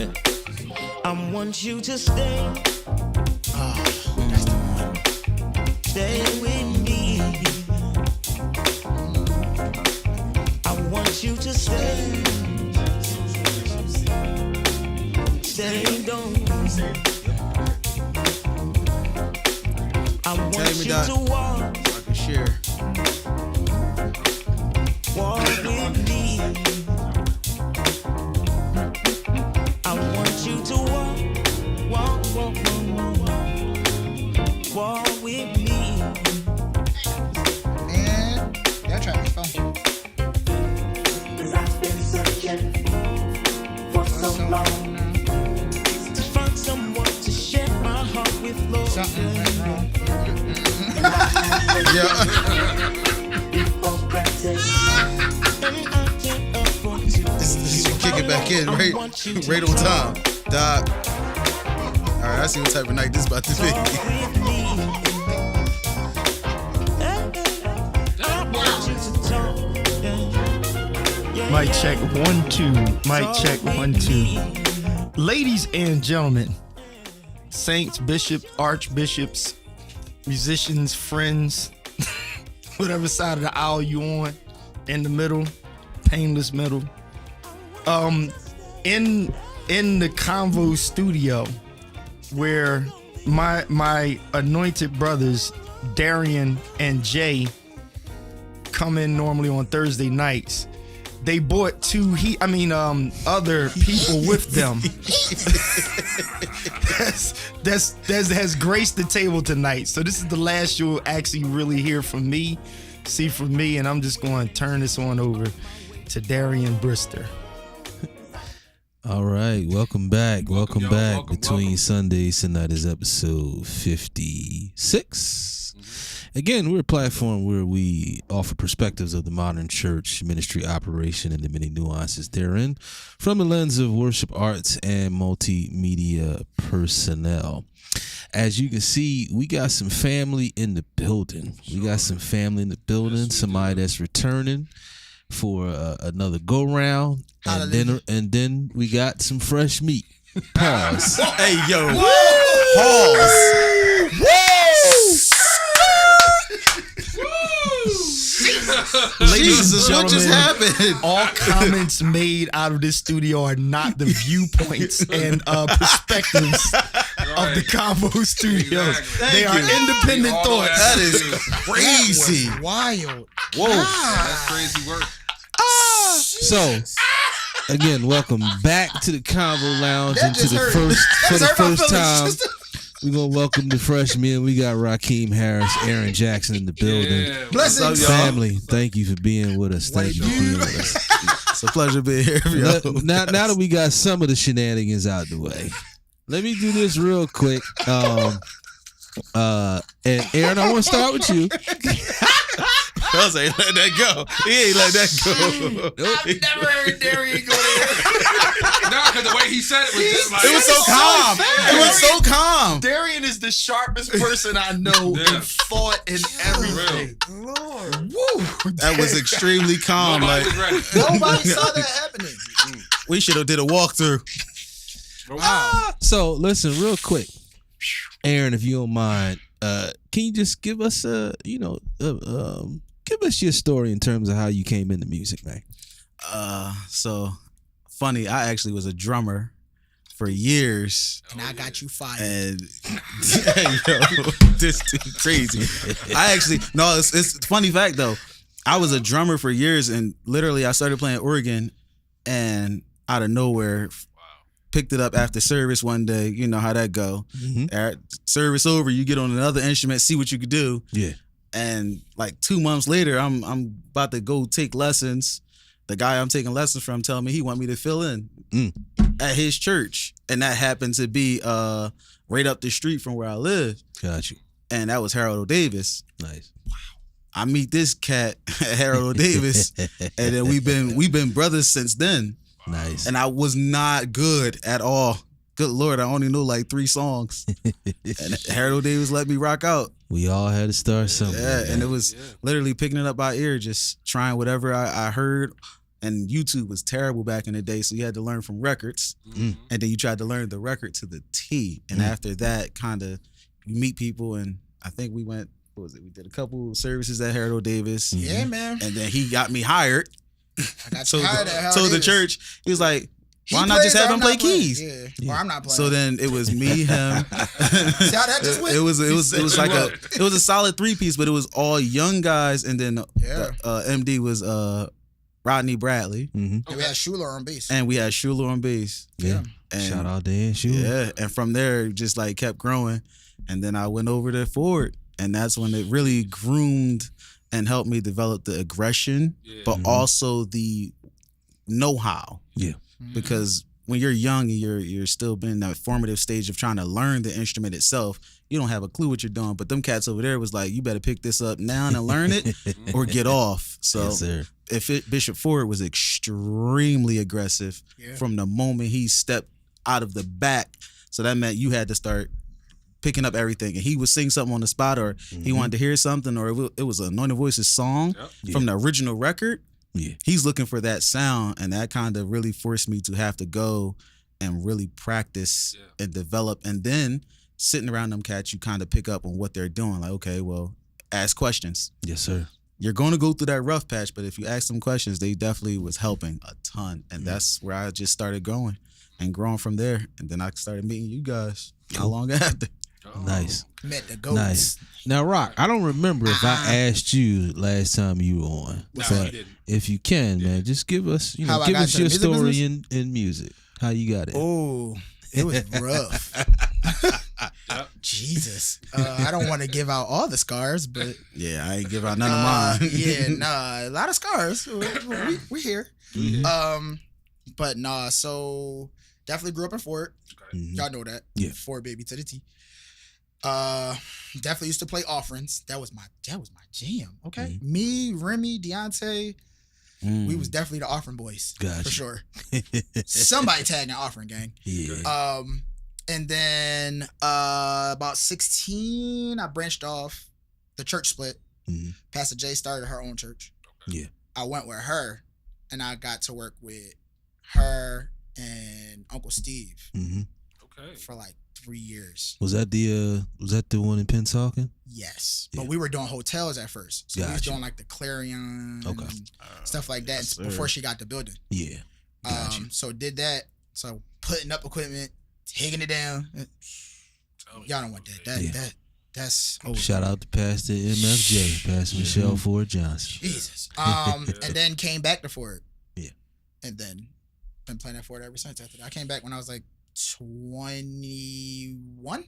I want you to stay. Oh, that's the one. Stay with me. I want you to stay. Stay, don't. I want you to walk. So I can share. Walk with me. I want you to walk with me. Man, that track is fun. 'Cause I've been searching for so long to find someone to share my heart with, Lord. Something went wrong. Yeah. This is you kick it back in, right? Right on time. Doc. Alright, I see what type of night this about to be. Mic check 1 2. Mic check 1 2. Ladies and gentlemen, saints, bishops, archbishops, musicians, friends, whatever side of the aisle you on, in the middle, painless middle. In the Convo studio, where my anointed brothers Darian and Jay come in normally on Thursday nights. They brought other people with them. that has graced the table tonight. So this is the last you'll actually really hear from me, see from me, and I'm just going to turn this on over to Darian Brister. All right, welcome back. Welcome back. Between Sundays tonight is episode 56. Again, we're a platform where we offer perspectives of the modern church ministry operation and the many nuances therein from the lens of worship arts and multimedia personnel. As you can see, we got some family in the building. Somebody that's returning for another go round, and then we got some fresh meat. Pause. Hey yo. Pause. Ladies and what just gentlemen, happened? all comments made out of this studio are not the viewpoints and perspectives of the Convo Studios. They are independent thoughts. That is crazy. That was wild. Whoa. That's crazy work. So, again, welcome back to the Convo Lounge That and to just the hurt. for the That hurt my first time. feelings. We're gonna welcome the freshmen. We got Raheem Harris, Aaron Jackson in the building. Yeah, Blessings. What's up, y'all? Family, thank you for being with us. Thank you for being with us. It's a pleasure being here. Yo. Now that we got some of the shenanigans out the way, let me do this real quick. And Aaron, I want to start with you. Fellas ain't let that go. He ain't let that go. I've never heard Darian go there. No, because the way he said it was just like... It was so calm. It was so calm. Darian is the sharpest person I know Yeah. in thought and everything. Lord. Woo! That was extremely calm. Nobody Like was ready. Nobody saw that happening. we should have did a walkthrough. Wow. So listen, real quick, Aaron, if you don't mind, can you just give us give us your story in terms of how you came into music, man? So funny. I actually was a drummer for years. And I got you fired. And yo, this dude crazy. It's a funny fact though. I was a drummer for years, and literally I started playing organ, and out of nowhere, picked it up after service one day. You know how that go. Mm-hmm. Service over, you get on another instrument, see what you could do. Yeah. And like 2 months later, I'm about to go take lessons. The guy I'm taking lessons from telling me he want me to fill in at his church, and that happened to be right up the street from where I live. Got you. And that was Harold Davis. Nice. I meet this cat at Harold Davis, and then we've been brothers since then. Nice. And I was not good at all. Good Lord, I only know like 3 songs. And Harold Davis let me rock out. We all had to start somewhere. Yeah, and it was literally picking it up by ear, just trying whatever I heard And YouTube was terrible back in the day, so you had to learn from records, and then you tried to learn the record to the T. And after that, kind of you meet people, and I think we went. What was it? We did a couple services at Harold O. Davis. Yeah, man. And then he got me hired. I got So, you hired at Harold so the Davis. church, he was like, He why not plays just or have I'm him not play playing? keys? Yeah. Or I'm not playing. So then it was me, him. See how that just went? It was like it was a solid 3-piece, but it was all young guys, and then Yeah. MD was Rodney Bradley, And we had Schuler on bass. and we had Schuler on bass. Yeah. And Shout out Dan Schuler. yeah, and from there it just like kept growing, and then I went over to Ford, and that's when it really groomed and helped me develop the aggression, but also the know-how. Yeah. Because when you're young and you're still in that formative stage of trying to learn the instrument itself, you don't have a clue what you're doing. But them cats over there was like, you better pick this up now and learn it, or get off. So Yes, sir. Bishop Ford was extremely aggressive Yeah. from the moment he stepped out of the back. So that meant you had to start picking up everything. And he would sing something on the spot, or he wanted to hear something, or it was an Anointed Voices song from the original record. Yeah. He's looking for that sound, and that kind of really forced me to have to go and really practice and develop. And then sitting around them cats, you kind of pick up on what they're doing. Like, okay, well, ask questions. Yes, sir. You're going to go through that rough patch, but if you ask them questions, they definitely was helping a ton. And that's where I just started growing and growing from there. And then I started meeting you guys not long after. Nice. Met the goats. Nice. Now, Rock, I don't remember if I asked you last time you were on. No, but you didn't. if you can, man, just give us, How I give got us to your the music story business? in music. How you got it? Oh, it was rough. Jesus. I don't want to give out all the scars, but Yeah, I ain't give out none of mine. yeah, nah, a lot of scars. We're here. But nah, so definitely grew up in Fort. Mhm. Y'all know that. Yeah. Fort baby to the T. Definitely used to play offerings. That was my jam. Okay. Me, Remy, Deontay, we was definitely the offering boys. Gotcha. For sure. Somebody tagged an offering gang. Yeah. And then about 16, I branched off. The church split. Mhm. Pastor J started her own church. Yeah. I went with her, and I got to work with her and Uncle Steve hmm Okay. for like 3 years. Was that the one in Pennsauken? Yes, Yeah. but we were doing hotels at first, so we was Gotcha. doing like the Clarion, Okay. and stuff like that yes, sir. before she got the building. Yeah. Gotcha. So did that. So putting up equipment, taking it down. Y'all don't want that. That's Shout out to Pastor MFJ, Pastor Michelle Ford Johnson. Jesus. And then came back to Ford. Yeah. And then been playing at Ford ever since. After that, I came back when I was like 21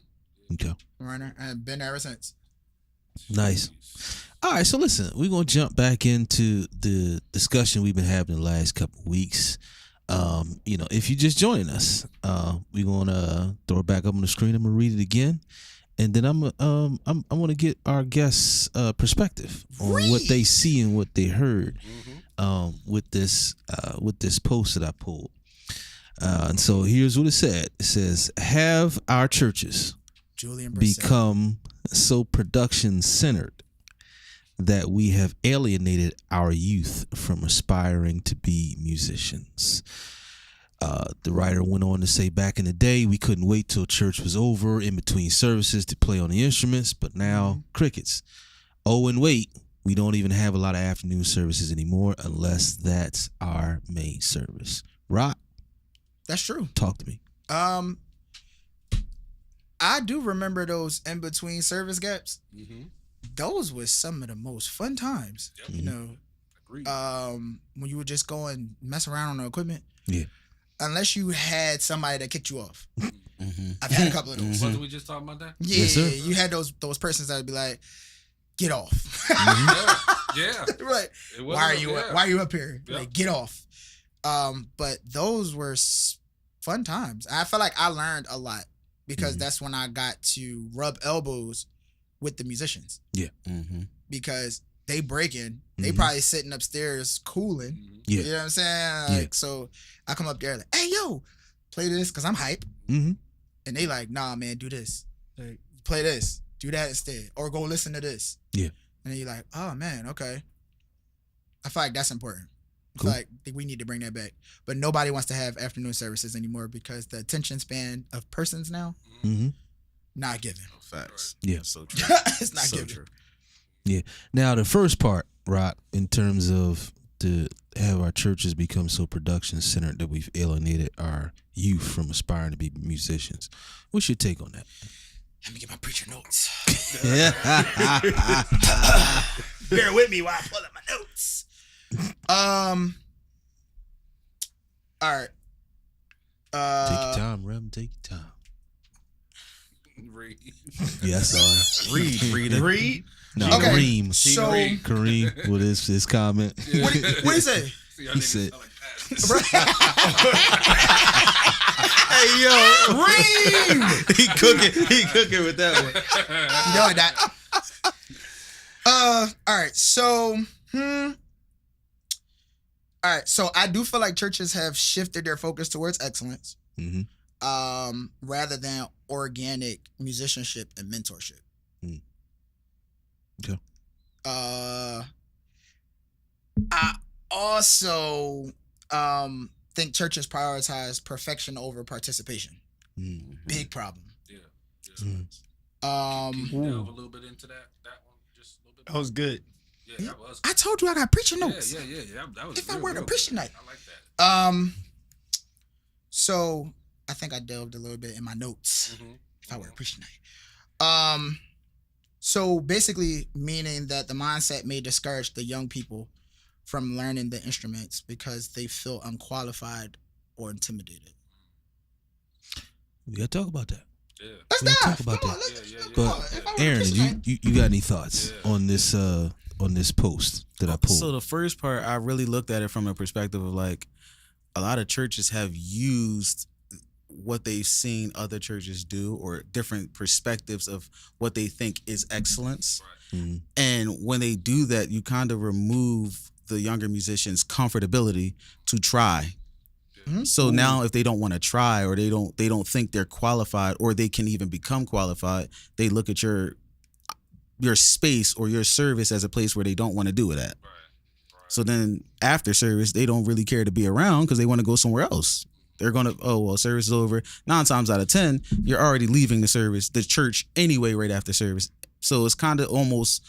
Okay. runner, and been there ever since. Nice. All right, so listen, we're gonna jump back into the discussion we've been having the last couple of weeks. If you're just joining us, we're gonna throw it back up on the screen. I'm gonna read it again, and then I'm gonna get our guests' perspective on what they see and what they heard with this post that I pulled. And so here's what it said. It says, "Have our churches Julian Brissett. become so production centered that we have alienated our youth from aspiring to be musicians?" The writer went on to say, back in the day, we couldn't wait till church was over in between services to play on the instruments, but now crickets. Oh, and wait, we don't even have a lot of afternoon services anymore unless that's our main service. Rock, That's true. talk to me. I do remember those in between service gaps. Mm-hmm. Those was some of the most fun times. Yep. You know, Agreed. when you would just go and mess around on the equipment. Yeah. Unless you had somebody that kicked you off. Mm-hmm. I've had a couple of those. Wasn't we just talking about that? Yeah, Yes, sir. you had those persons that would be like, "Get off." Yeah. Right. It Why are wasn't- you yeah. Why are you up here? Yep. Like, get off. But those were fun times. I feel like I learned a lot because that's when I got to rub elbows with the musicians Mm-hmm. because they breaking. They Mhm. probably sitting upstairs cooling. Mhm. Yeah. You know what I'm saying? Yeah. Like, so I come up there like, "Hey, yo, play this," because I'm hype. Mm-hmm. And they like, "Nah, man, do this. Like, play this. Do that instead. Or go listen to this." Yeah. And then you're like, "Oh, man, okay." I feel like that's important. Cool. Like we need to bring that back, but nobody wants to have afternoon services anymore because the attention span of persons now not given. Facts. Yeah. So true. It's not So given. true. Yeah. Now the first part, Rock, in terms of to have our churches become so production centered that we've alienated our youth from aspiring to be musicians. What's your take on that? Let me get my preacher notes. Yeah. Bear with me while I pull up my notes. All right. Take your time, Rem. Take your time. Read. Yes, sir. Read. No, Okay, Kareem. so- Kareem with his comment. What do you say? See, I He niggas said- sound like that. Hey yo, Reem! he cooking with that one. No, that. All right. So, all right. So I do feel like churches have shifted their focus towards excellence, Mm-hmm. rather than organic musicianship and mentorship. Mm. Okay. I also think churches prioritize perfection over participation. Mm-hmm. Big problem. Yeah. Mm. Can you delve a little bit into that one? Just a little bit. That was good. Yeah, that was. I told you I got preaching Yeah, notes. that was. If I real, were to real preach good. tonight. I like that. So I think I delved a little bit in my notes. Mhm. If I were to preach tonight. So basically meaning that the mindset may discourage the young people from learning the instruments because they feel unqualified or intimidated. We gotta talk about that. Yeah. Let's We gotta dive. talk about Come on, that. let's- Yeah. come But on. If I were to Aaron, preach tonight- you got any thoughts Yeah. on this post that I pulled? So the first part, I really looked at it from a perspective of like, a lot of churches have used what they've seen other churches do or different perspectives of what they think is excellence. Mhm. And when they do that, you kind of remove the younger musicians' comfortability to try. Mhm. So now if they don't want to try or they don't think they're qualified or they can even become qualified, they look at your space or your service as a place where they don't want to do it at. So then after service, they don't really care to be around because they want to go somewhere else. They're going to, oh, well, service is over. 9 times out of 10, you're already leaving the church anyway right after service. So it's kind of almost,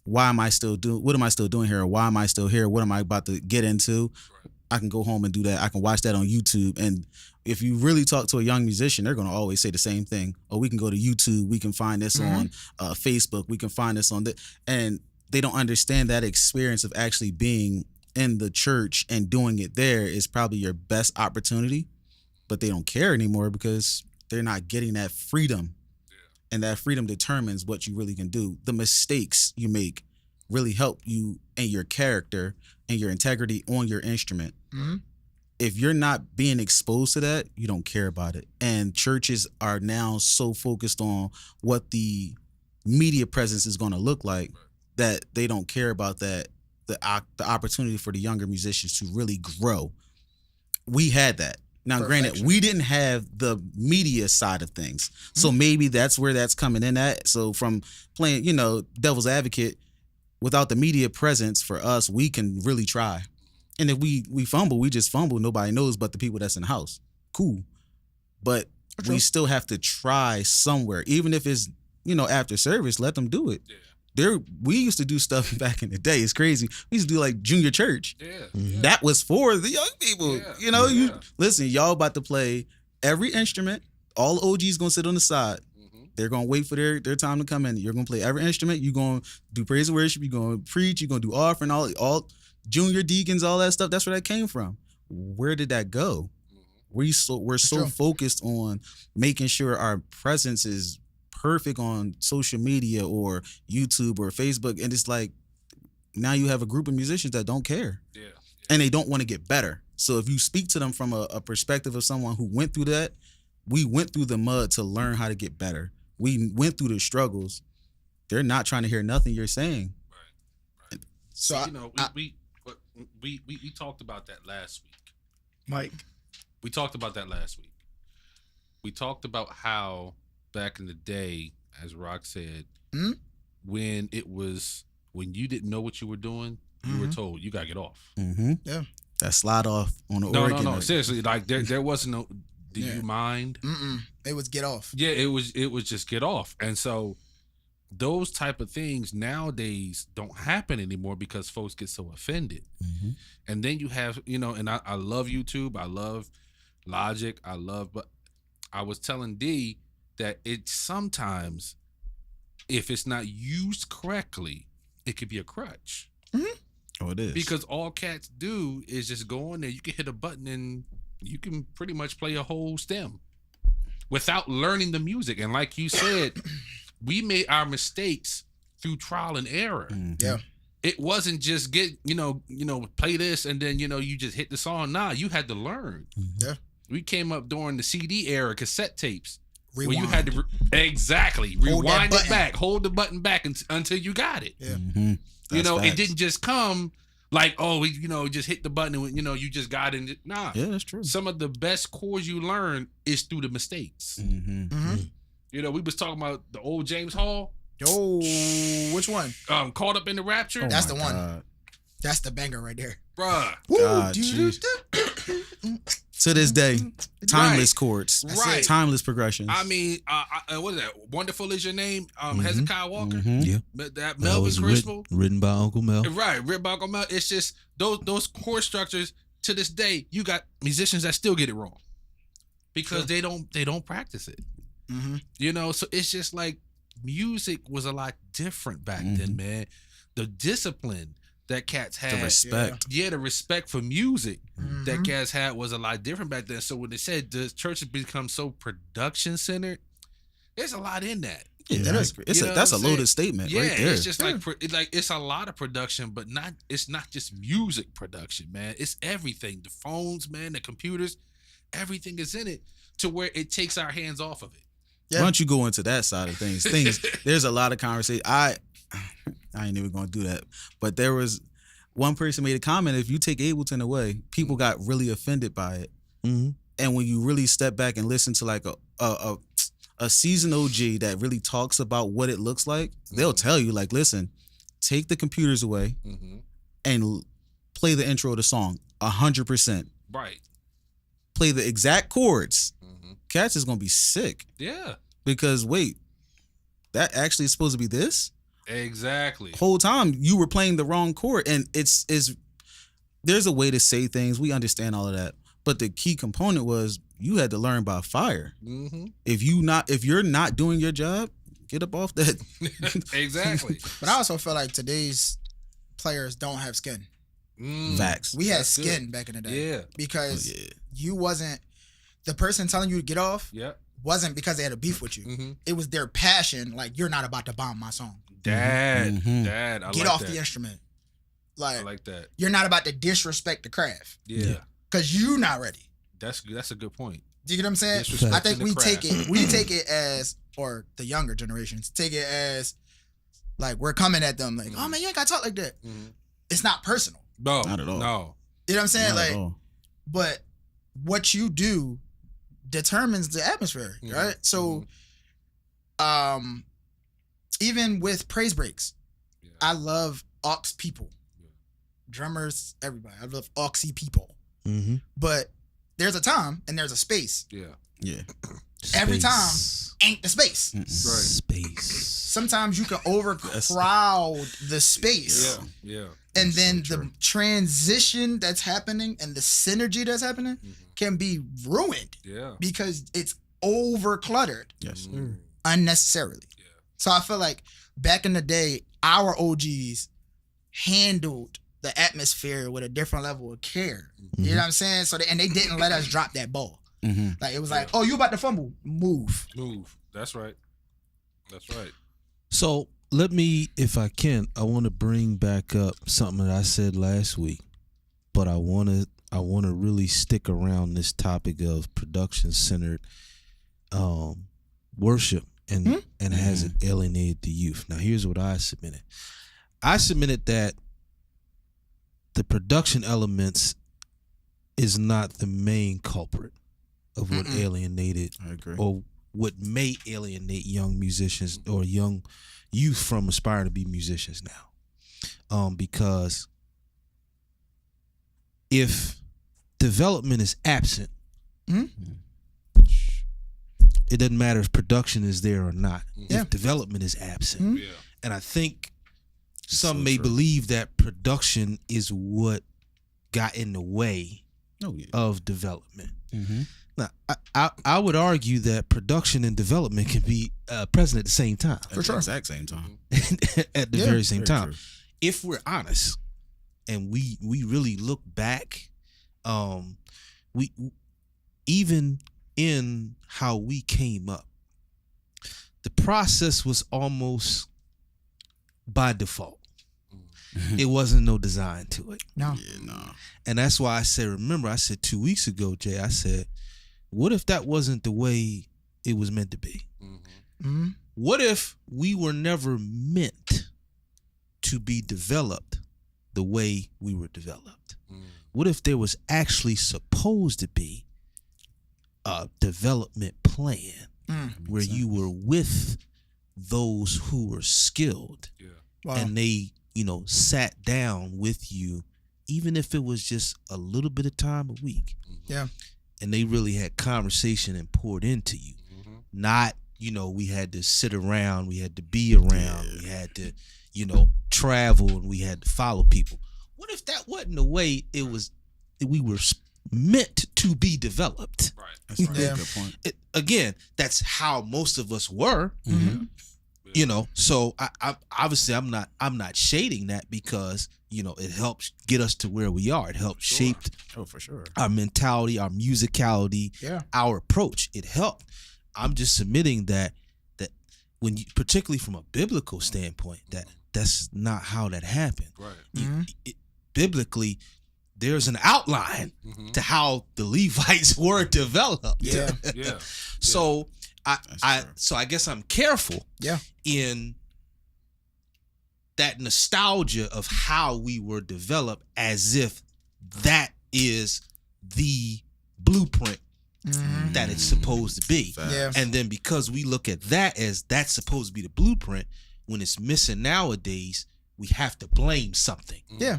what am I still doing here? Or why am I still here? What am I about to get into? I can go home and do that. I can watch that on YouTube. And if you really talk to a young musician, they're going to always say the same thing. Oh, we can go to YouTube. We can find this on Facebook. We can find this on this. And they don't understand that experience of actually being in the church and doing it there is probably your best opportunity, but they don't care anymore because they're not getting that freedom. And that freedom determines what you really can do. The mistakes you make really help you and your character and your integrity on your instrument. Mhm. If you're not being exposed to that, you don't care about it. And churches are now so focused on what the media presence is going to look like that they don't care about that, the opportunity for the younger musicians to really grow. We had that. Now, granted, Perfection. we didn't have the media side of things. So maybe that's where that's coming in at. So from playing, devil's advocate, without the media presence for us, we can really try. And if we fumble, we just fumble. Nobody knows but the people that's in the house. Cool. But we still have to try somewhere. Even if it's, after service, let them do it. Yeah. We used to do stuff back in the day. It's crazy. We used to do like junior church. Yeah. That was for the young people. Yeah. You Yeah. listen, y'all about to play every instrument. All the OGs gonna sit on the side. Mhm. They're gonna wait for their time to come in. You're gonna play every instrument. You're gonna do praise and worship. You're gonna preach. You're gonna do offering. All junior deacons, all that stuff. That's where that came from. Where did that go? We're so true. focused on making sure our presence is perfect on social media or YouTube or Facebook, and it's like now you have a group of musicians that don't care Yeah. and they don't want to get better. So if you speak to them from a perspective of someone who went through that, we went through the mud to learn how to get better. We went through the struggles. They're not trying to hear nothing you're saying. So We talked about that last week. Mike. We talked about that last week. We talked about how back in the day, as Rock said, Mhm. when you didn't know what you were doing, you were told you gotta get off. Mm-hmm. Yeah. That slide off on the No, Oregon. no, no. Seriously, like there wasn't no. Do Yeah. you mind? It was get off. Yeah, it was just get off. And so those type of things nowadays don't happen anymore because folks get so offended. Mm-hmm. And then you have, and I love YouTube, I love Logic, but I was telling D that it sometimes, if it's not used correctly, it could be a crutch. Oh, it is. Because all cats do is just go in there, you can hit a button and you can pretty much play a whole stem without learning the music. And like you said, we made our mistakes through trial and error. Mhm. Yeah. It wasn't just play this and then you just hit the song. Nah, you had to learn. Yeah. We came up during the CD era, cassette tapes, where you Rewind. had to Hold that rewind it button. back, hold the button back until you got it. Yeah. Mhm. That's It facts. didn't just come like, oh, just hit the button and you just got it. Nah. Yeah, that's true. Some of the best chords you learn is through the mistakes. Mm-hmm. We was talking about the old James Hall, Yo, which one? Caught Up in the Rapture. Oh That's my the one. God. That's the banger right there. Bruh. Woo, God, To this day, timeless chords, Right. timeless progressions. I mean, what is that? Wonderful is your name, Hezekiah Walker. Mhm. Yeah. But that That Melvin was Crispell. written by Uncle Mel. Right, Rip Balcom Mel. It's just those chord structures to this day. You got musicians that still get it wrong because they don't practice it. So it's just like music was a lot different back then, man. The discipline that cats had, the respect. the respect for music that cats had was a lot different back then. So when they said the church has become so production centered, there's a lot in that. Yeah, That is- it's You know that's a what I'm loaded saying? statement Yeah, right there. it's just like it's a lot of production, but it's not just music production, man. It's everything. The phones, man, the computers, everything is in it to where it takes our hands off of it. Yeah. Once you go into that side of things, there's a lot of conversation. I ain't even gonna do that. But there was one person made a comment: if you take Ableton away, people got really offended by it. Mm-hmm. And when you really step back and listen to like a seasoned OG that really talks about what it looks like, they'll tell you like, listen, take the computers away and play the intro of the song 100%. Right. Play the exact chords. Cats is gonna be sick Yeah. because wait, that actually is supposed to be this. Exactly. Whole time you were playing the wrong chord, and it's there's a way to say things. We understand all of that, but the key component was you had to learn by fire. If you're not doing your job, get up off that. Exactly. But I also feel like today's players don't have skin. Facts. We had That's skin good. back in the day. Yeah. Because Oh, yeah. you wasn't the person telling you to get off Yep. wasn't because they had a beef with you. It was their passion. Like, you're not about to bomb my song. Dad. Mhm. Dad. I Get like off that. the instrument. I Like, like that. you're not about to disrespect the craft Yeah. because you not ready. That's a good point. Do you get what I'm saying? Disrespecting I think the we craft. take it as, or the younger generations take it as, like, we're coming at them like, oh man, you ain't gotta talk like that. It's not personal. No. Not at all. No. You know what I'm saying? Not at Like, all. but what you do determines the atmosphere, right? So, even with praise breaks, I love aux people, drummers, everybody. I love auxy people. Mm-hmm. But there's a time and there's a space. Yeah. Yeah. Every time ain't the space. Space. Sometimes you can overcrowd the space. Yeah. And then the transition that's happening and the synergy that's happening can be ruined Yeah. because it's over cluttered Yes. unnecessarily. Yeah. So I feel like back in the day, our OGs handled the atmosphere with a different level of care. You know what I'm saying? So they didn't let us drop that ball. Like, it was like, oh, you about to fumble, move. That's right. That's right. So let me, if I can, I want to bring back up something that I said last week, but I want to really stick around this topic of production centered worship and has it alienated the youth. Now here's what I submitted. I submitted that the production elements is not the main culprit of what alienated I agree. or what may alienate young musicians or young youth from aspiring to be musicians now. Because if development is absent, it doesn't matter if production is there or not. Yeah. If development is absent. Yeah. And I think some so may true. believe that production is what got in the way Oh yeah. of development. Mm-hmm. Now, I would argue that production and development can be present at the same time. For sure. Exact same time. At the very same Very time. true. If we're honest and we really look back, we even in how we came up, the process was almost by default. It wasn't no design to it. No. Yeah, no. And that's why I said, remember, I said 2 weeks ago, Jay, I said, what if that wasn't the way it was meant to be? Mm-hmm. What if we were never meant to be developed the way we were developed? What if there was actually supposed to be a development plan where you were with those who were skilled Wow. and they, sat down with you, even if it was just a little bit of time a week, Yeah. and they really had conversation and poured into you. Not, we had to sit around, we had to be around, we had to, travel, and we had to follow people. What if that wasn't the way we were meant to be developed? Right. That's right. Yeah. Good point. Again, that's how most of us were. So I obviously I'm not shading that because it helps get us to where we are. It helps shape Oh, for sure. our mentality, our musicality, Yeah. our approach. It helped. I'm just submitting that when you, particularly from a biblical standpoint, that's not how that happened. Right. Biblically, there's an outline to how the Levites were developed. Yeah. Yeah. So That's true. I guess I'm careful Yeah. in that nostalgia of how we were developed as if that is the blueprint that it's supposed to be. Yeah. And then because we look at that as that's supposed to be the blueprint, when it's missing nowadays, we have to blame something. Yeah.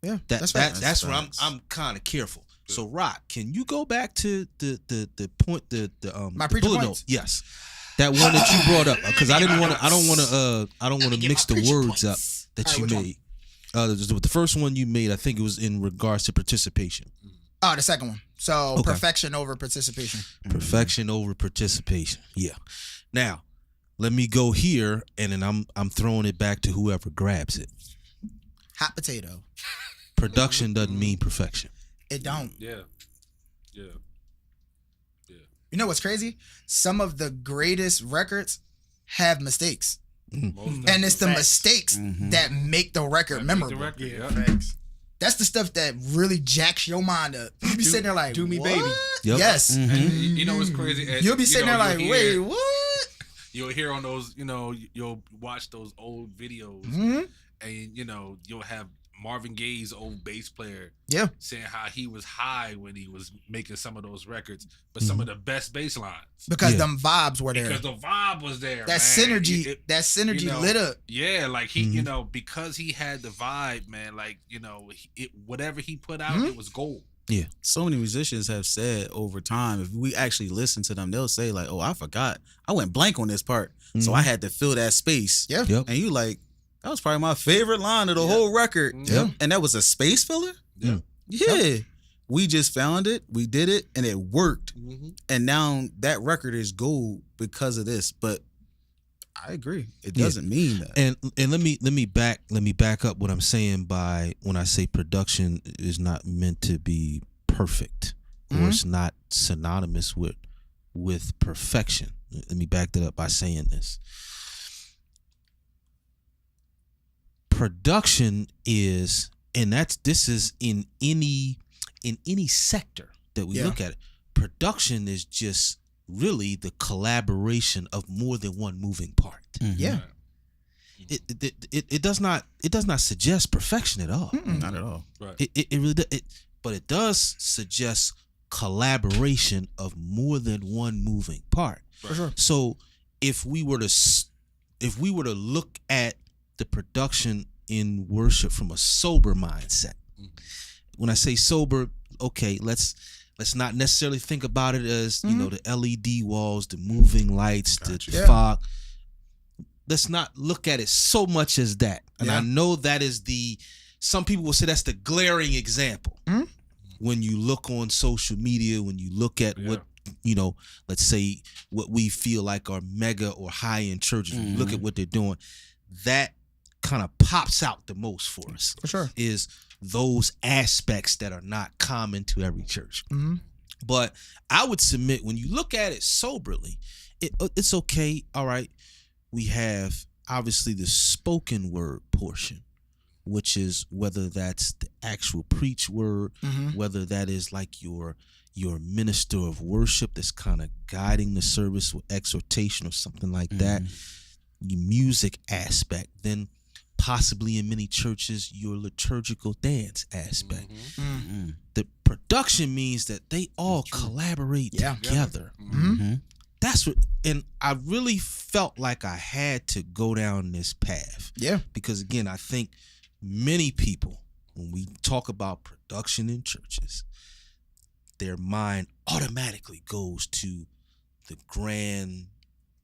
Yeah. That's right. that's where facts. I'm kind of careful. So Rock, can you go back to the point the My the preacher bullet points? note? Yes, that one that you brought up because I don't want to mix the words up that All you right, which made. The first one you made, I think it was in regards to participation. Oh, the second one. So Okay. perfection over participation. Perfection over participation. Yeah. Now, let me go here, and then I'm throwing it back to whoever grabs it. Hot potato. Production doesn't mean perfection. It don't. Yeah. Yeah. You know what's crazy? Some of the greatest records have mistakes. Most And it's the Facts. mistakes that make the record memorable. The record, yeah. Facts. That's the stuff that really jacks your mind up. You be sitting there like, do me, what? baby. Yep. Yes. And you know what's crazy? You'll be sitting there like, you'll wait, hear- what? You'll hear on those, you'll watch those old videos, Mhm. and you'll have Marvin Gaye's old bass player Yeah. saying how he was high when he was making some of those records, but some of the best bass lines Because Yeah. them vibes were there. because the vibe was there. That man. synergy, It- that lit up. Yeah, like he, because he had the vibe, man. Like whatever he put out, it was gold. So many musicians have said over time, if we actually listen to them, they'll say like, "Oh, I forgot, I went blank on this part, so I had to fill that space." Yeah. Yep. And you like, that was probably my favorite line of the whole record. Yep. And that was a space filler. Yeah. Yeah. We just found it, we did it, and it worked. And now that record is gold because of this. But I agree, it Yeah. doesn't mean that. And let me back up what I'm saying by when I say production is not meant to be perfect or it's not synonymous with perfection. Let me back that up by saying this. Production is, and this is in any sector that we Yeah. look at it. Production is just really the collaboration of more than one moving part. Yeah. It does not suggest perfection at all. Not at all. Right. It really but it does suggest collaboration of more than one moving part. For sure. So if we were to look at the production in worship from a sober mindset, When I say sober, okay, let's not necessarily think about it as you know the LED walls, the moving lights, the fog. Let's not look at it so much as that. And I know that is some people will say that's the glaring example. When you look on social media, when you look at what, you know, let's say what we feel like are mega or high-end churches, when you look at what they're doing, that kind of pops out the most for us. For sure. Is those aspects that are not common to every church. But I would submit when you look at it soberly, it's okay. All right. We have obviously the spoken word portion, which is whether that's the actual preach word, whether that is like your minister of worship that's kind of guiding the service with exhortation or something like that, your music aspect, then possibly in many churches your liturgical dance aspect. The production means that they all collaborate together. That's what, and I really felt like I had to go down this path. Yeah. Because again, I think many people, when we talk about production in churches, their mind automatically goes to the grand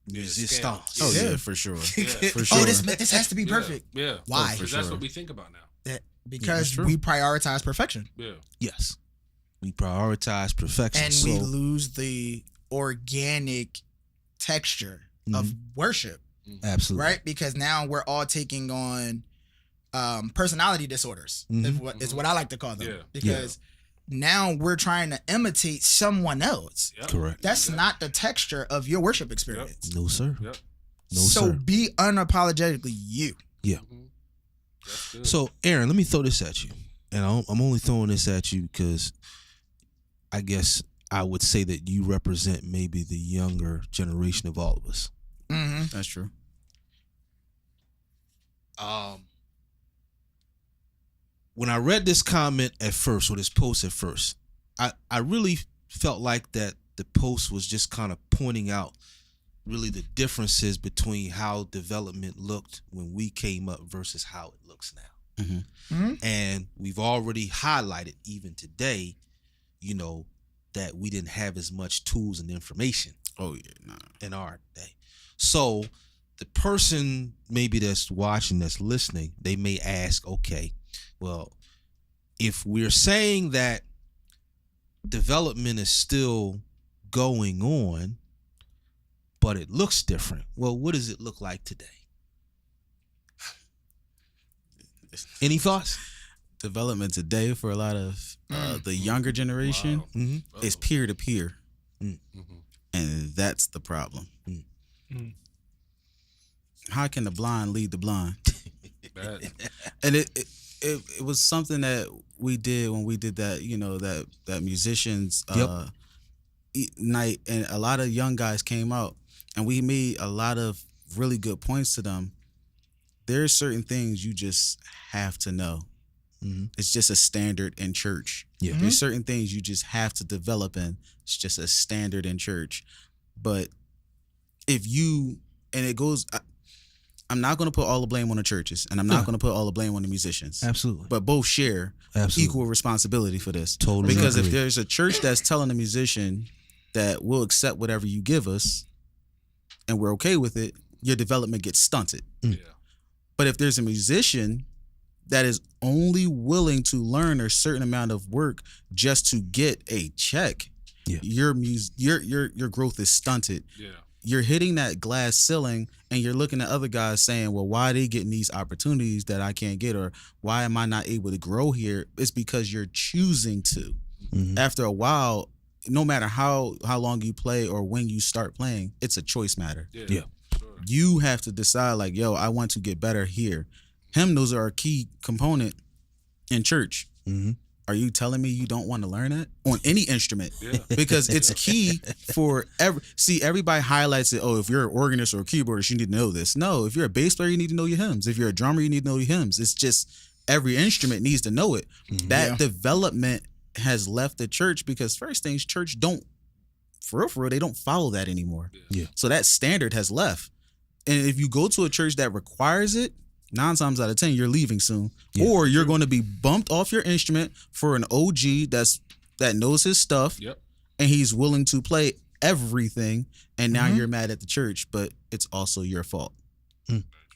resistance. Oh yeah, for sure. For sure. Oh, this has to be perfect. Yeah. Why? Because that's what we think about now. Because we prioritize perfection. Yeah. Yes. We prioritize perfection. And we lose the organic texture of worship. Absolutely. Right? Because now we're all taking on personality disorders is what I like to call them. Yeah. Because now we're trying to imitate someone else. Correct. That's not the texture of your worship experience. No, sir. Yep. No, So sir. be unapologetically you. Yeah. That's good. So, Aaron, let me throw this at you. And I'm only throwing this at you because I guess I would say that you represent maybe the younger generation of all of us. That's true. When I read this comment at first, or this post at first, I really felt like that the post was just kind of pointing out really the differences between how development looked when we came up versus how it looks now. And we've already highlighted even today, you know, that we didn't have as much tools and information in our day. So the person maybe that's watching, that's listening, they may ask, okay, well, if we're saying that development is still going on, but it looks different, well, what does it look like today? Any thoughts? Development today for a lot of the younger generation is peer to peer, and that's the problem. How can the blind lead the blind? And it was something that we did when we did that, you know, that musicians night, and a lot of young guys came out, and we made a lot of really good points to them. There's certain things you just have to know. It's just a standard in church. There's certain things you just have to develop in. It's just a standard in church. But if you, and it goes, I'm not going to put all the blame on the churches, and I'm not going to put all the blame on the musicians. Absolutely. But both share equal responsibility for this. Totally. Because agree. if there's a church that's telling a musician that we'll accept whatever you give us and we're okay with it, your development gets stunted. But if there's a musician that is only willing to learn a certain amount of work just to get a check, your growth is stunted. You're hitting that glass ceiling, and you're looking at other guys saying, well, why are they getting these opportunities that I can't get, or why am I not able to grow here? It's because you're choosing to. After a while, no matter how long you play or when you start playing, it's a choice matter. You have to decide, like, yo, I want to get better here. Hymnals are a key component in church. Are you telling me you don't want to learn that on any instrument? Because it's key for everybody highlights it. Oh, if you're an organist or a keyboardist, you need to know this. No, if you're a bass player, you need to know your hymns. If you're a drummer, you need to know your hymns. It's just every instrument needs to know it. That development has left the church because first things, church don't, for real, they don't follow that anymore. So that standard has left. And if you go to a church that requires it, 9 times out of 10 you're leaving soon, or you're going to be bumped off your instrument for an OG that knows his stuff, Yep. and he's willing to play everything. And now you're mad at the church, but it's also your fault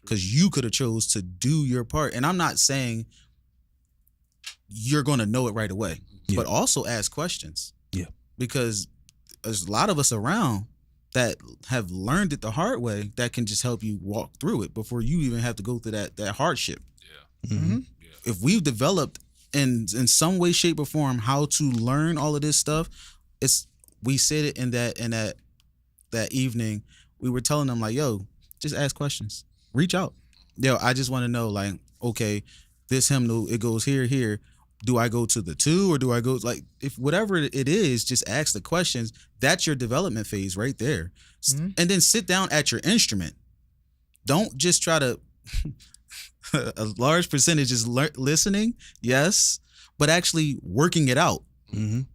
because you could have chose to do your part. And I'm not saying you're going to know it right away, but also ask questions. Yeah, because there's a lot of us around that have learned it the hard way that can just help you walk through it before you even have to go through that hardship. If we've developed in some way, shape, or form how to learn all of this stuff, we said it in that evening. We were telling them like, yo, just ask questions, reach out. Yo, I just want to know, like, okay, this hymnal, it goes here. Do I go to the 2 or do I go, like, if whatever it is, just ask the questions. That's your development phase right there. And then sit down at your instrument. Don't just try to, a large percentage is listening, yes, but actually working it out.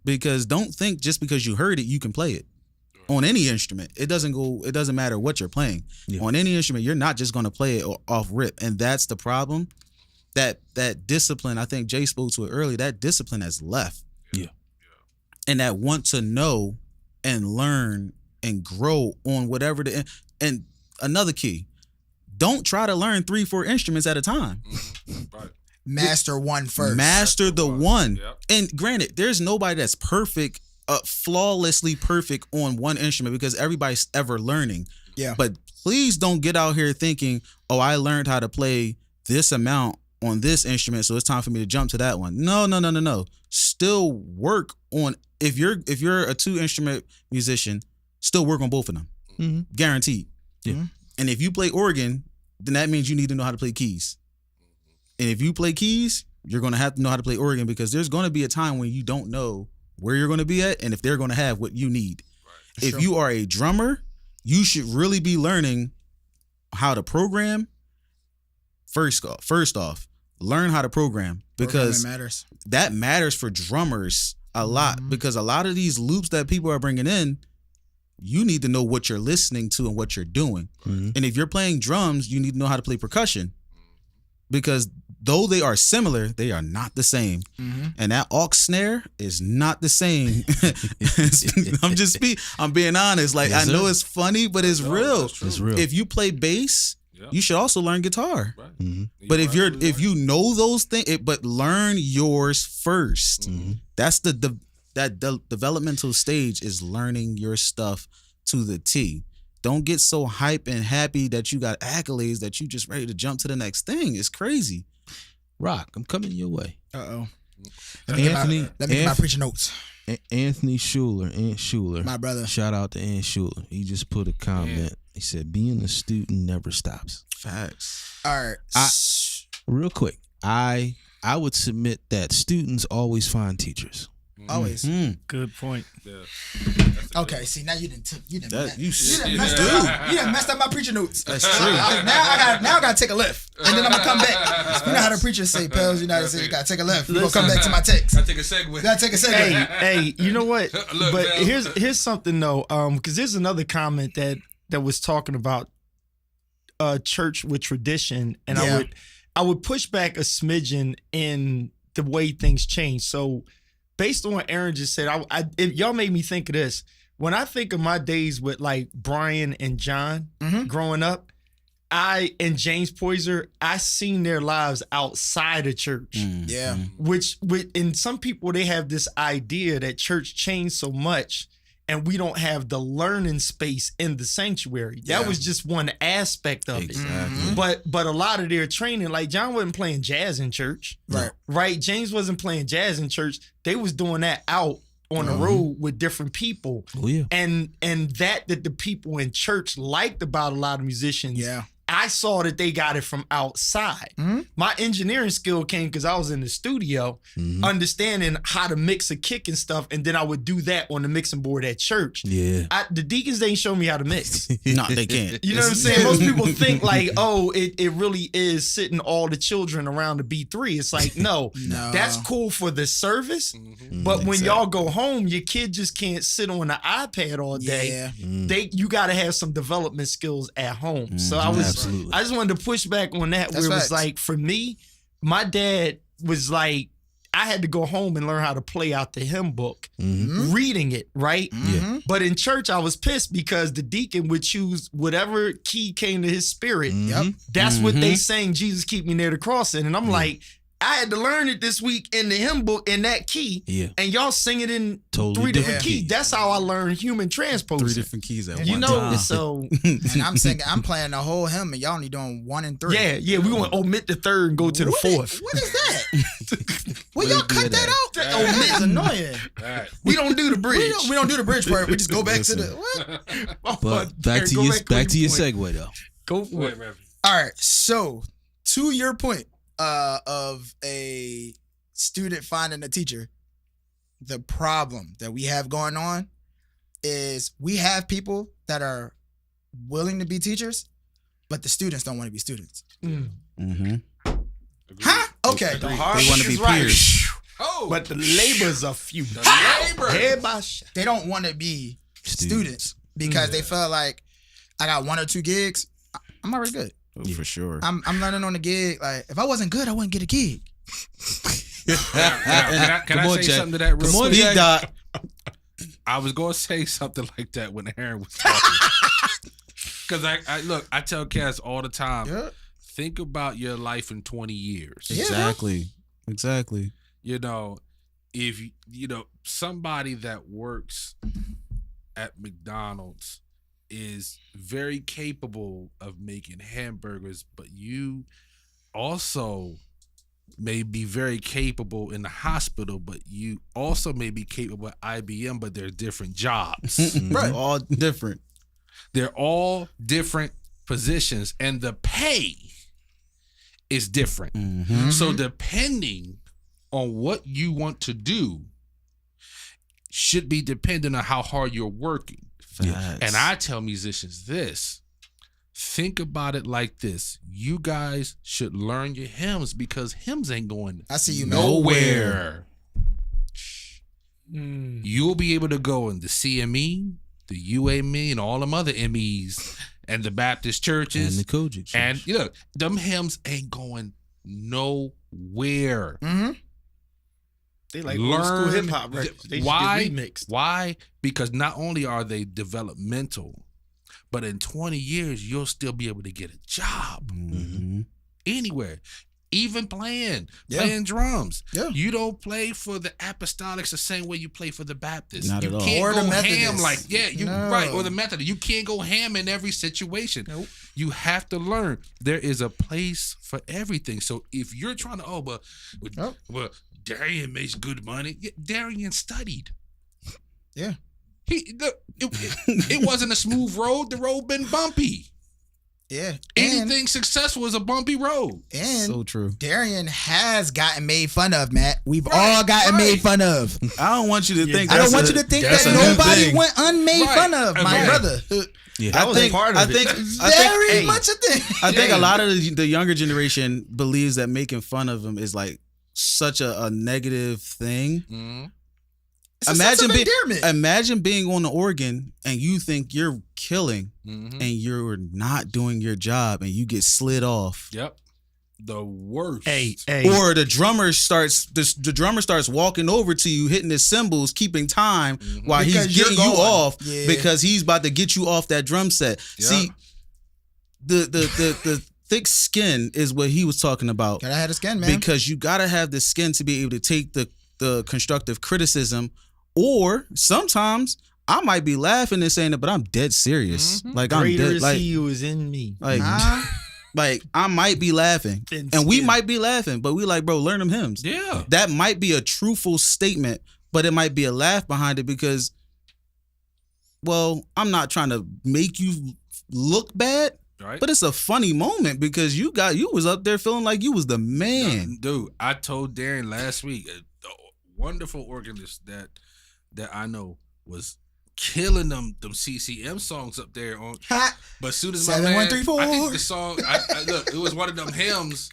Because don't think just because you heard it, you can play it. On any instrument, it doesn't matter what you're playing. On any instrument, you're not just going to play it off rip. And that's the problem. That discipline, I think Jay spoke to it earlier, that discipline has left. Yeah. And that want to know and learn and grow on whatever and another key, don't try to learn 3-4 instruments at a time. Right. Master one first. Master the one. Yep. And granted, there's nobody that's perfect, flawlessly perfect on one instrument because everybody's ever learning. Yeah. But please don't get out here thinking, oh, I learned how to play this amount on this instrument, so it's time for me to jump to that one. No. Still work on, if you're a 2-instrument musician, still work on both of them. Guaranteed. Yeah. And if you play organ, then that means you need to know how to play keys. And if you play keys, you're going to have to know how to play organ because there's going to be a time when you don't know where you're going to be at and if they're going to have what you need. If you are a drummer, you should really be learning how to program. First off, learn how to program because that matters for drummers a lot because a lot of these loops that people are bringing in, you need to know what you're listening to and what you're doing. And if you're playing drums, you need to know how to play percussion because though they are similar, they are not the same. And that aux snare is not the same. I'm being honest. Like, I know it's funny, but it's real. It's real. If you play bass, you should also learn guitar. Right. But if you know those things, but learn yours first. That's the developmental stage is learning your stuff to the T. Don't get so hype and happy that you got accolades that you just ready to jump to the next thing. It's crazy. Rock, I'm coming your way. Uh-oh. Anthony, Let me get my preaching notes. Anthony Schuler, Ant Schuler. My brother. Shout out to Ant Schuler. He just put a comment. He said, being a student never stops. Facts. All right. Real quick, I would submit that students always find teachers. Always. Good point. Okay, see, now you didn't messed up my preacher notes. That's true. Now I gotta take a lift, and then I'm gonna come back. You know how the preachers say, "Pels, you know how to say you gotta take a lift." We're gonna come back to my text. I take a segue. Gotta take a segue. Hey, you know what? Look, But Mel. here's something though, because there's another comment that was talking about church with tradition, and Yeah. I would push back a smidgen in the way things change. So, based on what Aaron just said, y'all made me think of this. When I think of my days with like Brian and John growing up, and James Poyser, I seen their lives outside of church. Yeah. Which and some people, they have this idea that church changed so much and we don't have the learning space in the sanctuary. That was just one aspect of it. But a lot of their training, like John wasn't playing jazz in church. Right. James wasn't playing jazz in church. They was doing that out on the road with different people. Oh yeah. And that the people in church liked about a lot of musicians. Yeah. I saw that they got it from outside. My engineering skill came because I was in the studio understanding how to mix a kick and stuff, and then I would do that on the mixing board at church. Yeah. The deacons didn't show me how to mix. No, they can't. You know what I'm saying? Most people think like, oh, it really is sitting all the children around the B3. It's like, no, that's cool for the service. But when y'all go home, your kid just can't sit on the iPad all day. Yeah. You got to have some development skills at home. So I was Absolutely. I just wanted to push back on that. That's where it was facts. like, for me, my dad was like, I had to go home and learn how to play out the hymn book, reading it, right? Mhm. But in church, I was pissed because the deacon would choose whatever key came to his spirit. Yep. That's what they sang, Jesus keep me near the cross in. And I'm like, I had to learn it this week in the hymn book in that key. Yeah. And y'all sing it in Totally 3 different different keys. key. That's how I learned human transposing. 3 different keys at You one know, time. so And I'm playing the whole hymn, and y'all only doing 1 and 3. yeah, we want to omit the third and go to the fourth. What is that? Well, y'all Where cut you that at? out. That omit's annoying. All right. We don't do the bridge. We don't do the bridge part. We just go back to the what? But back to your segue though. Go for it. All right. So to your point of a student finding a teacher, the problem that we have going on is we have people that are willing to be teachers, but the students don't want to be students. Mm-hmm. Huh? Okay. The They hard want to be is right. peers. Oh, But the labors are few. the labor. Everybody. They don't want to be students because they feel like I got 1 or 2 gigs. I'm already good. Oh, for sure. I'm learning on the gig. Like if I wasn't good, I wouldn't get a gig. Now, can Come I on, say Jack. something to that real Come on, quick? Jack. Big dot. I was going to say something like that when Aaron was talking. Because I tell cats all the time, Yeah. think about your life in 20 years. Yeah. Exactly. You know, if somebody that works at McDonald's is very capable of making hamburgers, but you also may be very capable in the hospital, but you also may be capable at IBM, but they're different jobs. Right. All different. They're all different positions, and the pay is different. Mm-hmm. So depending on what you want to do should be dependent on how hard you're working. Facts. And I tell musicians this, think about it like this. You guys should learn your hymns because hymns ain't going I see you, man. nowhere. You'll be able to go in the CME, the UAME, and all them other MEs and the Baptist churches. And the Kojic church. And you know, them hymns ain't going nowhere. Mm-hmm. They like old school hip hop records. They should Why? get remixed. Why? Because not only are they developmental, but in 20 years you'll still be able to get a job Mm-hmm. anywhere. Even playing Yeah. drums. Yeah. You don't play for the Apostolics the same way you play for the Baptists. Not you at all. can't Or the go Methodists. ham like No. right, or the Methodist. You can't go ham in every situation. Nope. You have to learn there is a place for everything. So if you're trying to Nope. well Darian makes good money. Yeah, Darian studied. Yeah. It wasn't a smooth road. The road been bumpy. Yeah. And, Anything successful is a bumpy road. and So true. Darian has gotten made fun of, Matt. We've Right, all gotten right. made fun of. I don't want you to think. I don't that's want a- you to think that's that a new nobody thing. went unmade Right. fun of, my Okay. brother. Yeah. That was I think, part of I it. think, Very hey. much a thing. I think a lot of the younger generation believes that making fun of them is like such a negative thing. Mhm. It's a sense of being endearment. imagine being on the organ and you think you're killing Mhm. and you're not doing your job and you get slid off. Yep. The worst. Hey. Or the drummer starts walking over to you, hitting his cymbals, keeping time while Because he's you're getting you going. off Yeah. because he's about to get you off that drum set. Yeah. See, the thick skin is what he was talking about. Gotta have the skin, man. Because you gotta have the skin to be able to take the constructive criticism, or sometimes I might be laughing and saying it, but I'm dead serious. Like I'm Greater dead, is like he who is in me. like Nah. like I might be laughing, Thin and we skin. might be laughing, but we like, bro, learn them hymns. Yeah. That might be a truthful statement, but it might be a laugh behind it because, well, I'm not trying to make you look bad. Right. But it's a funny moment because you was up there feeling like you was the man. Dude, I told Darren last week, a wonderful organist that I know was killing them CCM songs up there on. Ha. But as soon as 7, my man, 1, 3, 4. I think the song, I look, it was one of them hymns,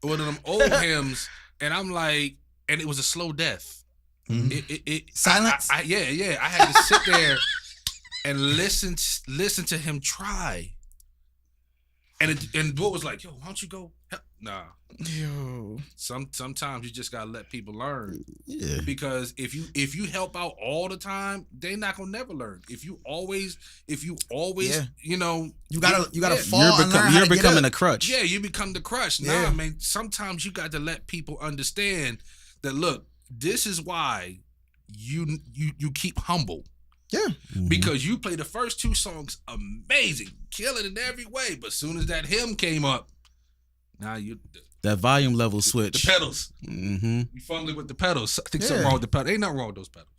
one of them old hymns, and I'm like, and it was a slow death. It Silence? Yeah. I had to sit there and listen to him try. And Boy was like, yo, why don't you go help? Nah. Yo. Sometimes you just gotta let people learn. Yeah. Because if you help out all the time, they not gonna never learn. If you always Yeah. you know, You gotta yeah, fall and learn how You're to get becoming up. a crutch. yeah, you become the crush. Nah, Yeah. man. Sometimes you got to let people understand that. Look, this is why you keep humble. Yeah. Because you play the first 2 songs amazing, killing in every way. But soon as that hymn came up, now That volume level the switch. pedals. Mm-hmm. You fumbling with the pedals. I think Yeah. something wrong with the pedals. Ain't nothing wrong with those pedals.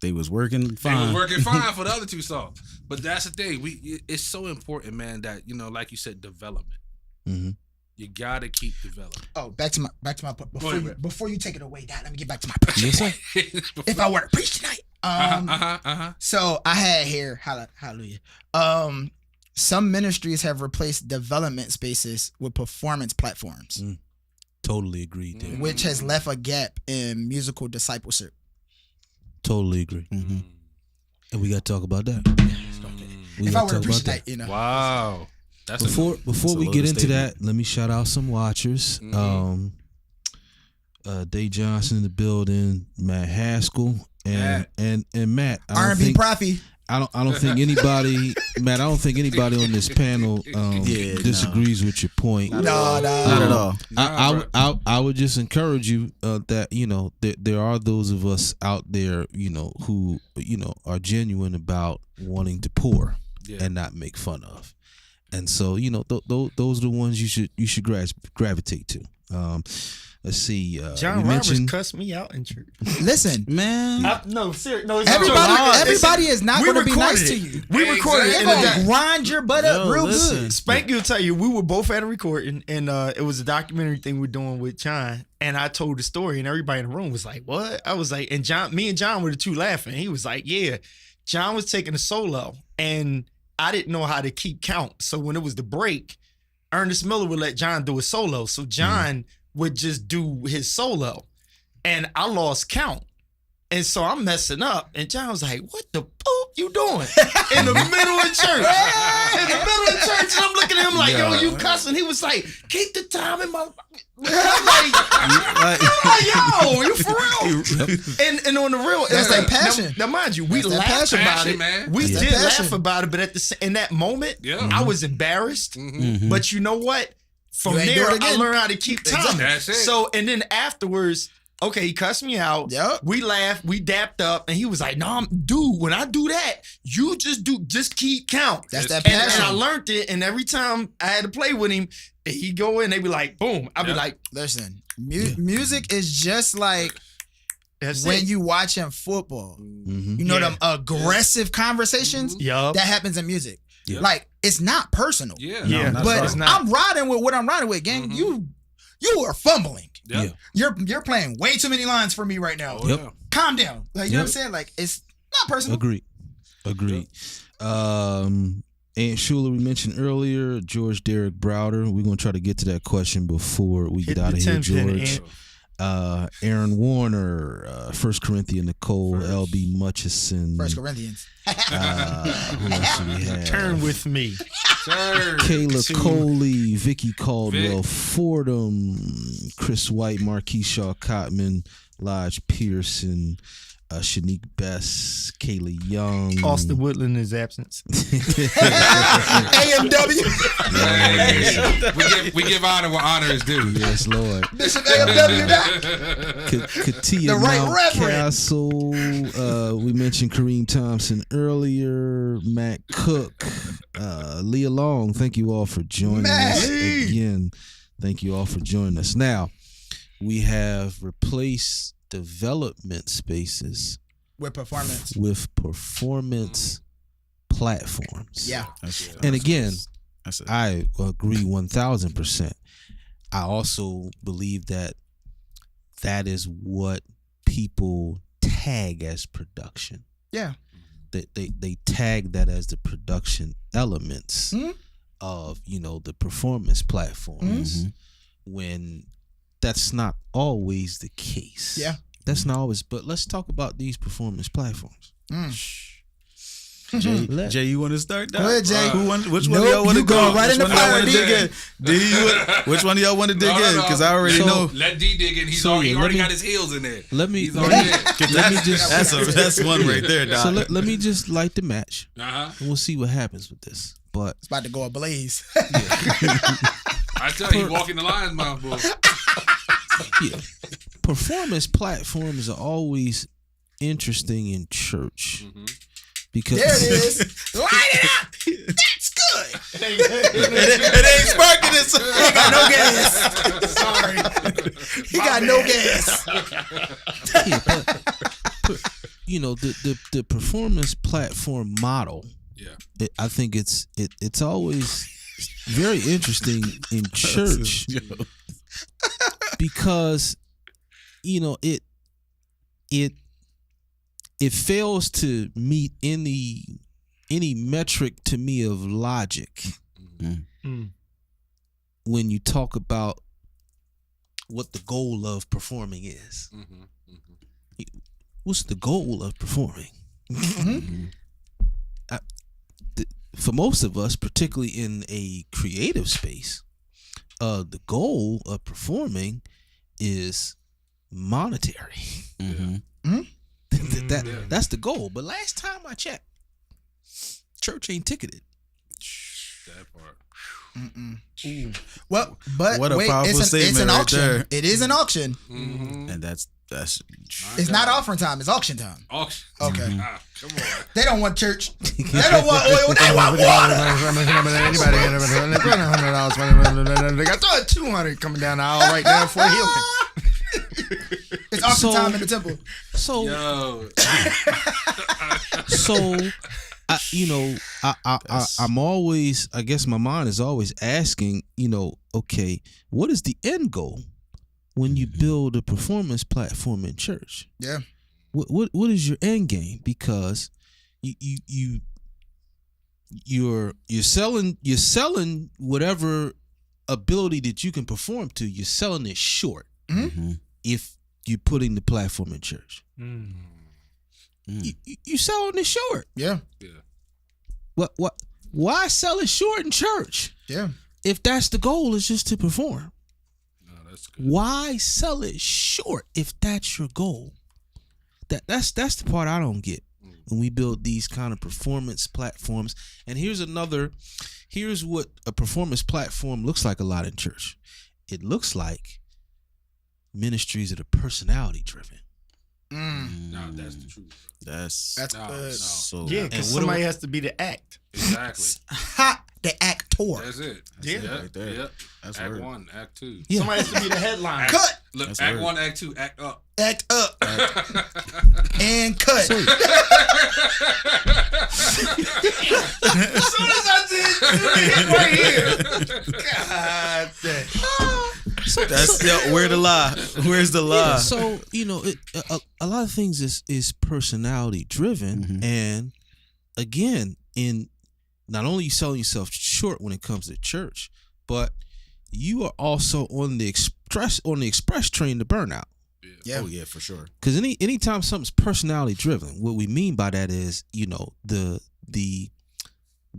They was working fine. They was working fine for the other 2 songs. But that's the thing. It's so important, man, that, you know, like you said, development. Mhm. You gotta keep developing. Oh, back to my ahead. before you take it away, Dad. Let me get back to my preaching. Yes, sir. If I were to preach tonight, So I had here, hallelujah. Some ministries have replaced development spaces with performance platforms, Totally agreed there. which has left a gap in musical discipleship. Totally agree. Mm-hmm. And we got to talk about that. We If I gotta were to talk preach about that. tonight, you know. Wow. That's Before That's a we loaded get into statement. that, let me shout out some watchers. Mhm. Day Johnson in the building, Matt Haskell, and Matt. R&B Prophet. I don't think anybody, Matt. I don't think anybody on this panel Yeah, disagrees with your point. No, Not at all. I would just encourage you that, you know, there are those of us out there, you know, who, you know, are genuine about wanting to pour and not make fun of, and so, you know, those are the ones you should gravitate to. Let's see. John we Roberts mentioned cussed me out in church. Listen, Man. No, seriously. No, it's not a joke. everybody is not We going to be recorded nice to it. you. We recorded it They're in the going to grind your butt up Yo, real listen. good. Spanky will tell you, we were both at a recording, and it was a documentary thing we're doing with John. And I told the story, and everybody in the room was like, "What?" I was like, and me and John were the 2 laughing. He was like, "Yeah." John was taking a solo, and I didn't know how to keep count. So when it was the break, Ernest Miller would let John do a solo. So John would just do his solo, and I lost count. And so I'm messing up, and John was like, "What the poop you doing?" In the middle of church. In the middle of church, and I'm looking at him like, "Yo, you cussing?" He was like, "Keep the time in my." I'm like, "Yo, you for real?" And on the real, That's it's that passion. Now, mind you, we That's that laughed about passion, it. man. We That's did that passion. laugh about it, but in that moment, Yeah. I was embarrassed. Mhm. But you know what? From You ain't do there, it I again. learned how to keep time. Exactly. That's it. So, and then afterwards, okay, he cussed me out. Yep. We laughed, we dapped up, and he was like, "No, dude, when I do that, you just keep count." That's that And passion. I learned it, and every time I had to play with him, he'd go in, they'd be like, boom. I'd be Yep. like, Listen, music is just like that's when it. you watching football. Mhm. You know Yeah. them aggressive conversations Yup. that happens in music. Yeah. Like it's not personal. Yeah. Yeah. not But at it's all. not. I'm riding with what I'm riding with, gang. Mhm. You are fumbling. Yep. You're playing way too many lines for me right now. Oh, Yep. yeah. Calm down. Like you know Yep. what I'm saying? Like it's not personal. Agreed. Aunt Shula, we mentioned earlier, George Derek Browder. We're gonna try to get to that question before we Hit get out the of here, 10-pin, George. Ant. Aaron Warner, 1 Corinthians Nicole, LB Mutchison. First Corinthians. Who else do we have? Turn with me. Sir. Kayla to- Coley, Vicky Caldwell, Vic. Fordham, Chris White, Marquis Shaw Cotman, Lodge Pearson, Shanique Best, Kayla Young, Austin Woodland in his absence. AMW. we give honor what honor is due. Yes, Lord. Bishop AMW. Katia The right Mountcastle. We mentioned Kareem Thompson earlier. Matt Cook. Leah Long. Thank you all for joining us Matt. again. Thank you all for joining us. Now, we have replaced development spaces With performance. with performance platforms. Yeah. And again, That's it. I agree 1000%. I also believe that is what people tag as production. Yeah. They tag that as the production elements Mhm. of, you know, the performance platforms, when that's not always the case. Yeah. That's not always, but let's talk about these performance platforms. Mm. Jay, you want to start that? Go ahead, Jay. Which one Nope, of y'all want to you going go? right in Which the one of y'all fire, want to D. dig in? Which one of y'all want to dig in? Because I already know. Let D dig in. He So, yeah, already let me- got his heels in there. Let me He's already there. That's one right there, Doc. so let me just light the match, Uh-huh. and we'll see what happens with this. But It's about to go ablaze. I tell you, he walking the lion's mouth, boy. yeah, performance platforms are always interesting in church because There it is. Light it up. That's good. It ain't sparking it. He got no gas. Sorry. He got no gas. yeah, but the performance platform model. Yeah. I think it's always very interesting in church because it fails to meet any metric to me of logic when you talk about what the goal of performing is. What's the goal of performing? For most of us, particularly in a creative space, the goal of performing is monetary. That's the goal. But last time I checked, church ain't ticketed. That part. Well, but What a wait, powerful it's an statement right auction. there. It is an auction. And that's It's not offering time. It's auction time. Auction. Okay. Ah, come on. They don't want church. They don't want oil. They want water. They got 200 coming down the aisle right now for healing. It's auction So- time in the temple. So Yo. I'm always, I guess my mind is always asking, okay, what is the end goal when you build a performance platform in church? Yeah. What is your end game? Because you're selling whatever ability that you can perform to. You're selling it short if you're putting the platform in church. You selling it short. Yeah. What? Why sell it short in church? Yeah. If that's the goal, is just to perform. No, that's good. Why sell it short if that's your goal? That's the part I don't get when we build these kind of performance platforms. And here's what a performance platform looks like a lot in church. It looks like ministries that are personality driven. No, that's the truth. That's No, good. no. so. Yeah, And because what somebody do- has to be the act. Exactly. Ha! The actor. That's it. Yeah. Yep. Right there. Yep. That's Act word. 1, Act 2. Yeah. Somebody has to be the headline. Cut. Look, That's Act word. 1, Act 2, Act up. Act up. And cut. So- As soon as I did right here. God damn. That's where the lie. Where's the lie? Yeah, so a lot of things is personality driven, and again, in not only you selling yourself short when it comes to church, but you are also on the express train to burnout. Yeah. Oh yeah, for sure. Because anytime something's personality driven, what we mean by that is the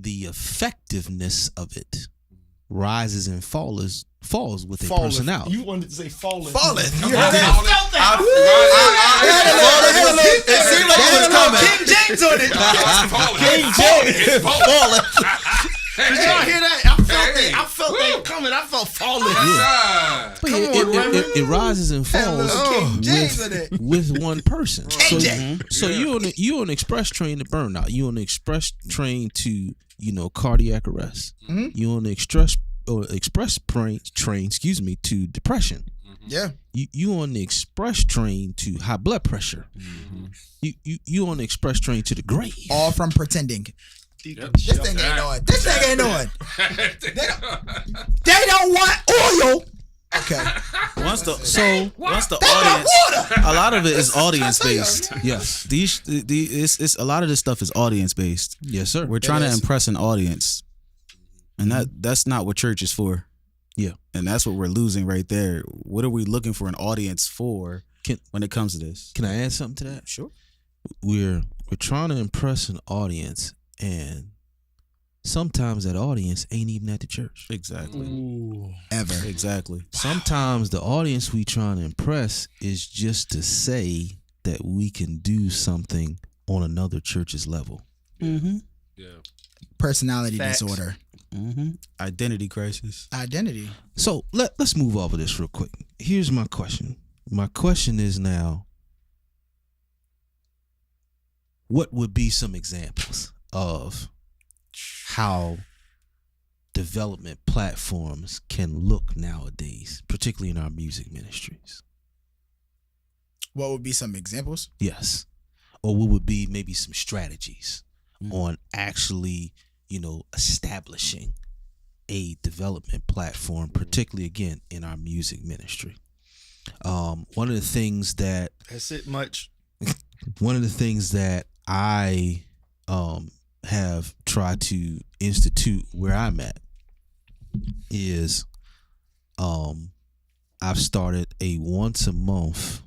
effectiveness of it rises and falls with a personality. You wanted to say falling. Falling. You Yeah. heard that? felt that. It seemed like it was coming. King James on it. It's falling. Did y'all hear that? I felt it. I felt that coming. I felt falling. Ah. But Come yeah, on, Reverend. it rises and Had a falls little King James in it. with one person. So, KJ. so you on the express train to burnout. You on the express train to cardiac arrest. You on the express train, to depression. Yeah. You on the express train to high blood pressure. You on the express train to the grave. All from pretending. Yep. This thing ain't on. This thing ain't on. They don't want oil. Okay. Once the They want audience, water. a lot of it is audience based. Yes, It's a lot of this stuff is audience based. yes, sir. We're trying to is. impress an audience, and that's not what church is for. Yeah. And that's what we're losing right there. What are we looking for an audience for when it comes to this? Can I add something to that? Sure. We're trying to impress an audience, and sometimes that audience ain't even at the church. Exactly. Ever. Exactly. Sometimes the audience we trying to impress is just to say that we can do something on another church's level. Mm-hmm. Yeah. Personality Facts. disorder. Mm-hmm. Identity crisis. Identity. So let's move off of this real quick. Here's my question. My question is now, what would be some examples of how development platforms can look nowadays, particularly in our music ministries? What would be some examples? Yes. Or what would be maybe some strategies on actually, establishing a development platform, particularly again in our music ministry. One of the things that That's it much. I have tried to institute where I'm at is I've started a once a month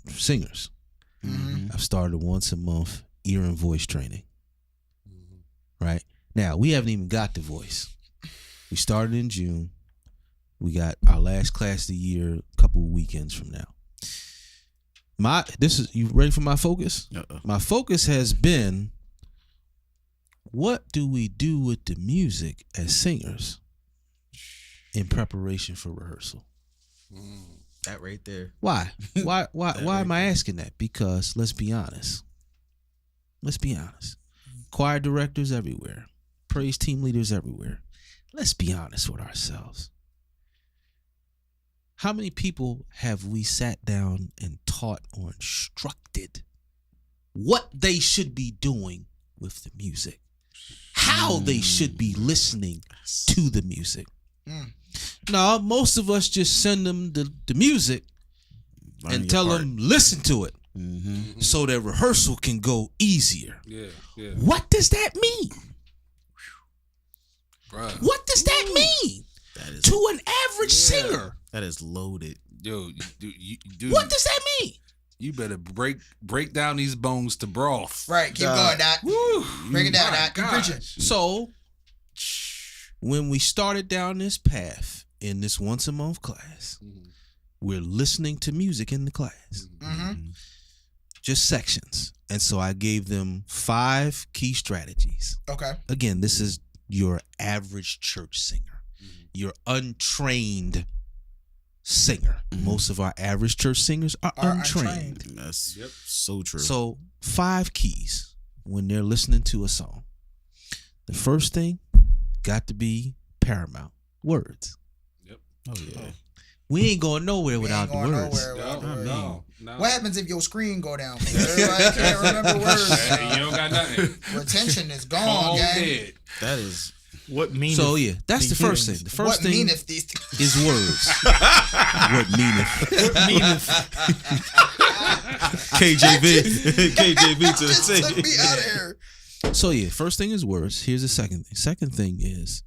singers. I've started a once a month ear and voice training. Right? Now, we haven't even got the voice. We started in June. We got our last class of the year a couple of weekends from now. You ready for my focus? My focus has been, what do we do with the music as singers in preparation for rehearsal? That right there. Why? Why am I asking that? Because let's be honest. Choir directors everywhere. Praise team leaders everywhere. Let's be honest with ourselves. How many people have we sat down and taught or instructed what they should be doing with the music? How they should be listening to the music? No, most of us just send them the music and tell them listen to it so that rehearsal can go easier. Yeah. Yeah. What does that mean? Bruh. What does that mean That is to an average singer? that is loaded. Yo, dude, What does that mean? you better break down these bones to broth. Right. Keep going, Doc. Break it down, My Doc. Keep gosh. preaching. So, when we started down this path in this once a month class, we're listening to music in the class, just sections. And so I gave them 5 key strategies. Okay. Again, this is your average church singer, your untrained singer. Most of our average church singers are untrained. That's so true. So 5 keys when they're listening to a song. The first thing got to be paramount: words. oh yeah. We ain't going nowhere We without ain't the going words. nowhere without the words. No. What happens if your screen go down? Everybody can't remember words. Hey, you don't got nothing. Retention is gone, All gang. dead. That is What mean? So yeah, that's the first thing. The first What thing meaneth these is words. What meaneth? KJV. KJV to the just took me city. out of here. So yeah, first thing is words. Here's the second thing. Second thing is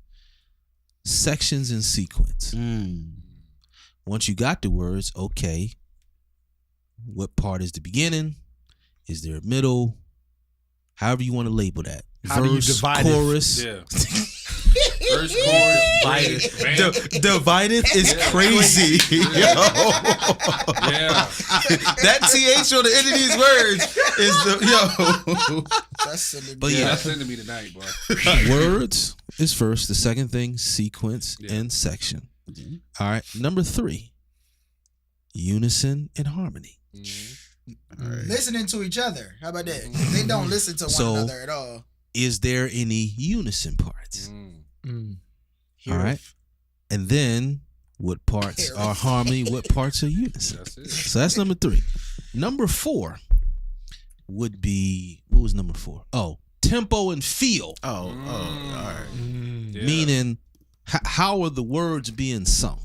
sections and sequence. Once you got the words, okay, what part is the beginning? Is there a middle? However you want to label that. How do you divide it? chorus. Yeah. First chorus. Divided is crazy. Yo. Yeah. That TH on the end of these words is the That's silly. But Yeah, yeah, that's into me tonight, boy. words is first. The second thing, sequence Yeah. and section. All right. Number 3, unison and harmony. Listening to each other. How about that? They don't listen to one So- another at all. Is there any unison parts? Mm. All right. And then what parts Here. are harmony? What parts are unison? That's it. So that's number 3. Number 4 would be, what was number 4? Oh, tempo and feel. all right. Yeah. Meaning, how are the words being sung?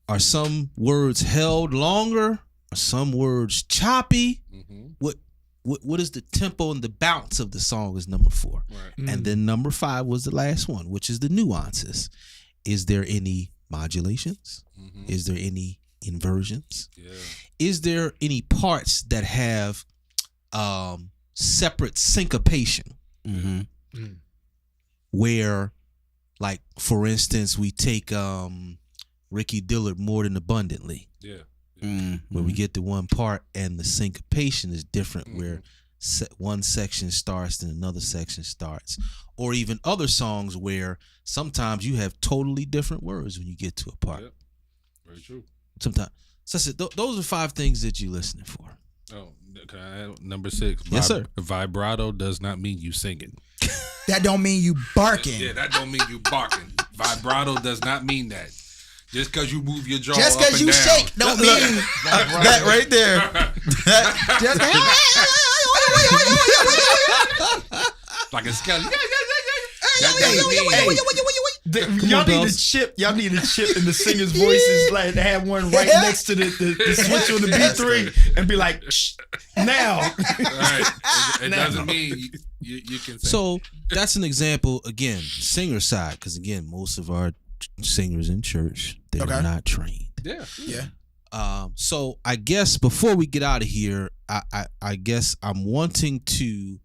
Are some words held longer? Are some words choppy? What is the tempo and the bounce of the song is number 4. Right. And then number 5 was the last one, which is the nuances. Is there any modulations? Is there any inversions? Yeah. Is there any parts that have separate syncopation? where, like, for instance, we take Ricky Dillard More Than Abundantly, where we get to one part and the syncopation is different, where one section starts and another section starts, or even other songs where sometimes you have totally different words when you get to a part. Yep. Very true. Sometimes. So I said, those are 5 things that you're listening for. Oh, can I add number 6? Yes, sir. Vibrato does not mean you singing. That don't mean you barking. Yeah, that don't mean you barking. Vibrato does not mean that. Just because you move your jaw Just up because and you down. shake don't mean That right there. just Like a skeleton. Y'all need a Bells. chip. Y'all need a chip in the singer's voices, like to have one right next to the switch on the B3 and be like, shh, now. Right. It No. doesn't mean you can say. So that's an example, again, singer side, because again, most of our singers in church, they're Okay. not trained. yeah. Yeah. So I guess before we get out of here, I guess I'm wanting to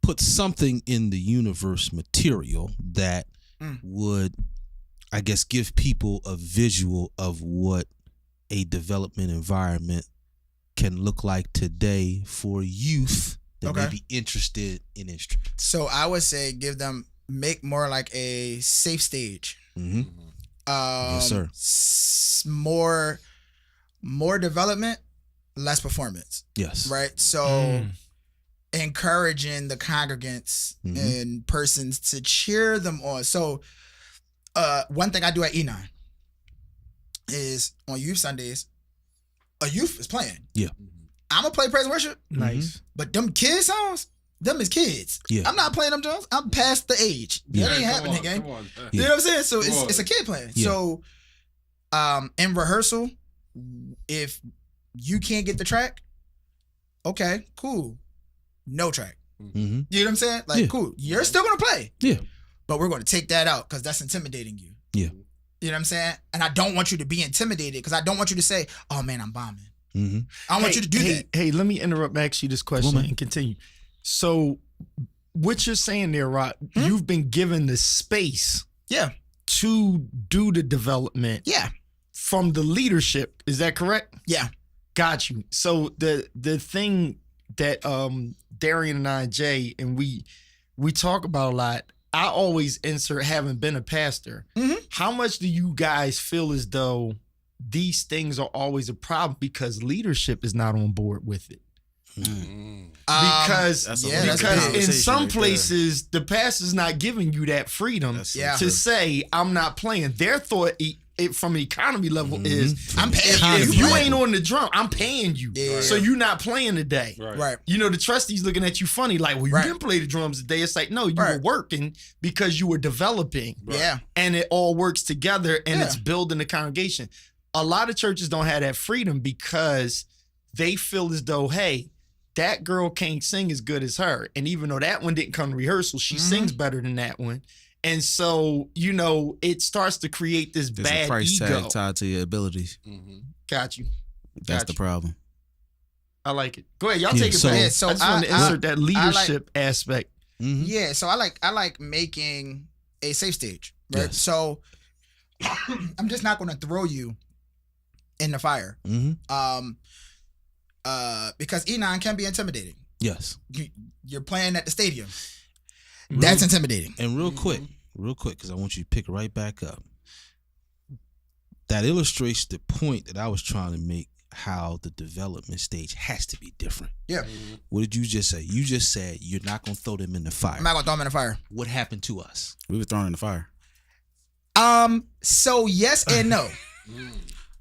put something in the universe material that would, I guess, give people a visual of what a development environment can look like today for youth that may Okay. be interested in instruments. So I would say make more like a safe stage. Mm-hmm. Yes, sir. More development, less performance. Yes. Right. So encouraging the congregants and persons to cheer them on. So one thing I do at E9 is on youth Sundays, a youth is playing. Yeah. I'm gonna play praise and worship, Nice. but them kid songs, them is kids. Yeah. I'm not playing them Jones. I'm past the age. Yeah. That ain't Come happening, on, gang. come on. You know what I'm saying? So Come on. it's a kid playing. Yeah. So in rehearsal, if you can't get the track, okay, cool. No track. Mm-hmm. You know what I'm saying? Like, Yeah. cool. You're still gonna play. Yeah. But we're gonna take that out because that's intimidating you. Yeah. You know what I'm saying? And I don't want you to be intimidated because I don't want you to say, oh man, I'm bombing. Mm-hmm. I don't want you to do that. Hey, let me interrupt and ask you this question man. and continue. So, what you're saying there, Rod, you've been given the space Yeah. to do the development Yeah. from the leadership. Is that correct? Yeah. Got you. So the thing that Darian and I, Jay, and we talk about a lot. I always insert having been a pastor. Mhm. How much do you guys feel as though these things are always a problem because leadership is not on board with it? Because That's a Yeah, that's a because in conversation some right there. places the pastor's not giving you that freedom That's so Yeah. to true. say I'm not playing. Their thought it from an economy level is I'm paying if you. you ain't on the drum, I'm paying you. Yeah. So you not playing today. Right. You know, the trustees looking at you funny, like, well, you Right. didn't play the drums today. It's like, no, you were Right. working because you were developing. Yeah. And it all works together and Yeah. it's building the congregation. A lot of churches don't have that freedom because they feel as though, hey, that girl can't sing as good as her. And even though that one didn't come to rehearsal, she sings better than that one. And so, you know, it starts to create this There's bad a price ego. tag tied to your abilities. Got you. That's Got the you. problem. I like it. Go ahead, y'all Yeah, take it so- back. Yeah, so I just want to insert that leadership aspect. Mm-hmm. Yeah. So I like making a safe stage. Right. Yes. So I'm just not gonna throw you in the fire. Mm-hmm. Because E9 can be intimidating. Yes. You're playing at the stadium. That's intimidating. And real quick, because I want you to pick right back up. That illustrates the point that I was trying to make, how the development stage has to be different. Yeah. What did you just say? You just said you're not going to throw them in the fire. I'm not gonna throw them in the fire. What happened to us? We were thrown in the fire. So yes and no.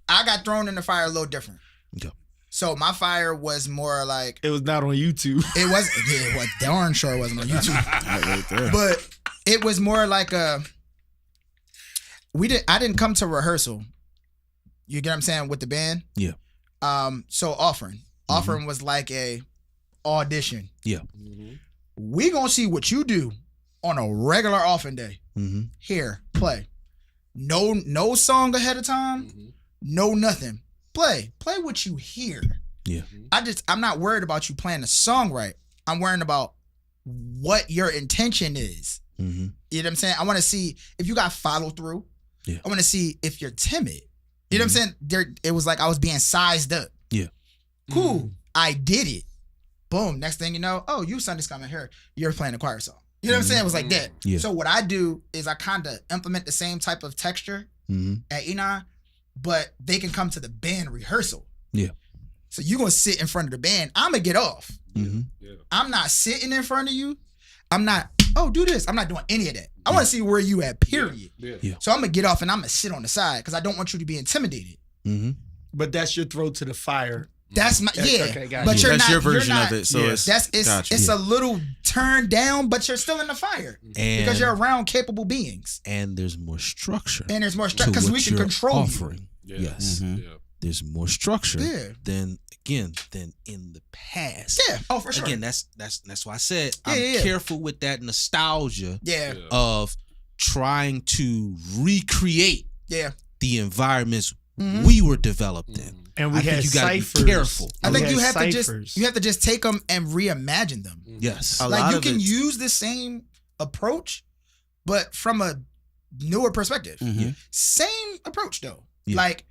I got thrown in the fire a little different. Okay. So my fire was more like It was not on YouTube. it was. Yeah, well, darn sure it wasn't on YouTube. Right there. But it was more like I didn't come to rehearsal. You get what I'm saying with the band? Yeah. So offering was like a audition. Yeah. We gonna see what you do on a regular offering day. Mm-hmm. Here, play. No song ahead of time. No nothing. Play what you hear. Yeah. I'm not worried about you playing the song right. I'm worried about what your intention is. Mm-hmm. You know what I'm saying? I want to see if you got follow through. Yeah. I want to see if you're timid. You know what I'm saying? It was like I was being sized up. Yeah. Cool. I did it. Boom. Next thing you know, oh, you Sunday's coming here. You're playing a choir song. You know what I'm saying? It was like that. Yeah. So what I do is I kind of implement the same type of texture at Enon, but they can come to the band rehearsal. Yeah. So you're going to sit in front of the band. I'm going to get off. Mm-hmm. I'm not sitting in front of you. I'm not, oh, do this. I'm not doing any of that. I want to see where you at, period. Yeah. So I'm going to get off and I'm going to sit on the side because I don't want you to be intimidated. Mm-hmm. But that's your throw to the fire. That's my, yeah. Okay, got But you. you're That's not, your version you're not, of it. So yeah. it's it's a little turned down, but you're still in the fire because And you're around capable beings. and there's more structure. And there's more to structure because what we can you're control you. offering. Yes. There's more structure Yeah. than in the past. Yeah. Oh, for sure. Again, that's why I said Yeah, I'm yeah. careful with that nostalgia yeah. of trying to recreate Yeah. the environments Mhm. we were developed in. And we I think had you gotta be ciphers. careful. I think We you had have ciphers. to just take them and reimagine them. Yes. A Like lot you of can it's- use the same approach, but from a newer perspective. Mhm. Same approach though. Yeah. Like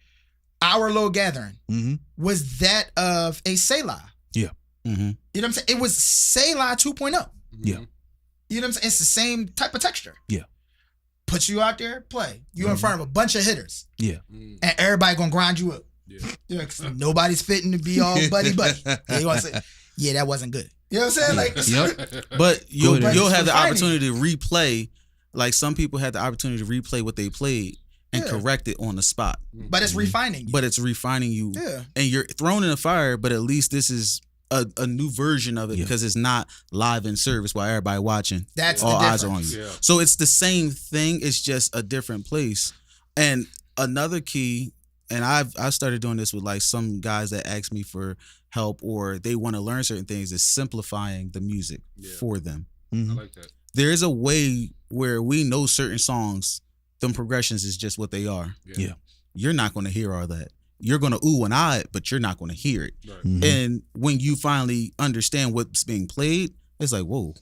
our little gathering Mm-hmm. was that of a Selah. Yeah. Mhm. You know what I'm saying? It was Selah 2.0. Yeah. You know what I'm saying? It's the same type of texture. Yeah. Put you out there, play. You in front of a bunch of hitters. Yeah. And everybody gonna grind you up. Yeah. 'Cause nobody's fitting to be all buddy. They gonna say, yeah, that wasn't good. You know what I'm saying? Like, Yep. But you'll ahead. you'll have the Refining. opportunity to replay. Like some people had the opportunity to replay what they played and Yeah. correct it on the spot. but it's refining you. But it's refining you, yeah. and you're thrown in the fire. But at least this is a new version of it Yeah. because it's not live in service while everybody watching. That's all the eyes are on difference. you. Yeah. So it's the same thing. It's just a different place. And another key, and I've started doing this with like some guys that ask me for help or they want to learn certain things, is simplifying the music for them. I Mhm. like that. There is a way where we know certain songs, them progressions is just what they are. Yeah. You're not going to hear all that. You're going to ooh and ah it, but you're not going to hear it. Right. Mhm. And when you finally understand what's being played, it's like, whoa.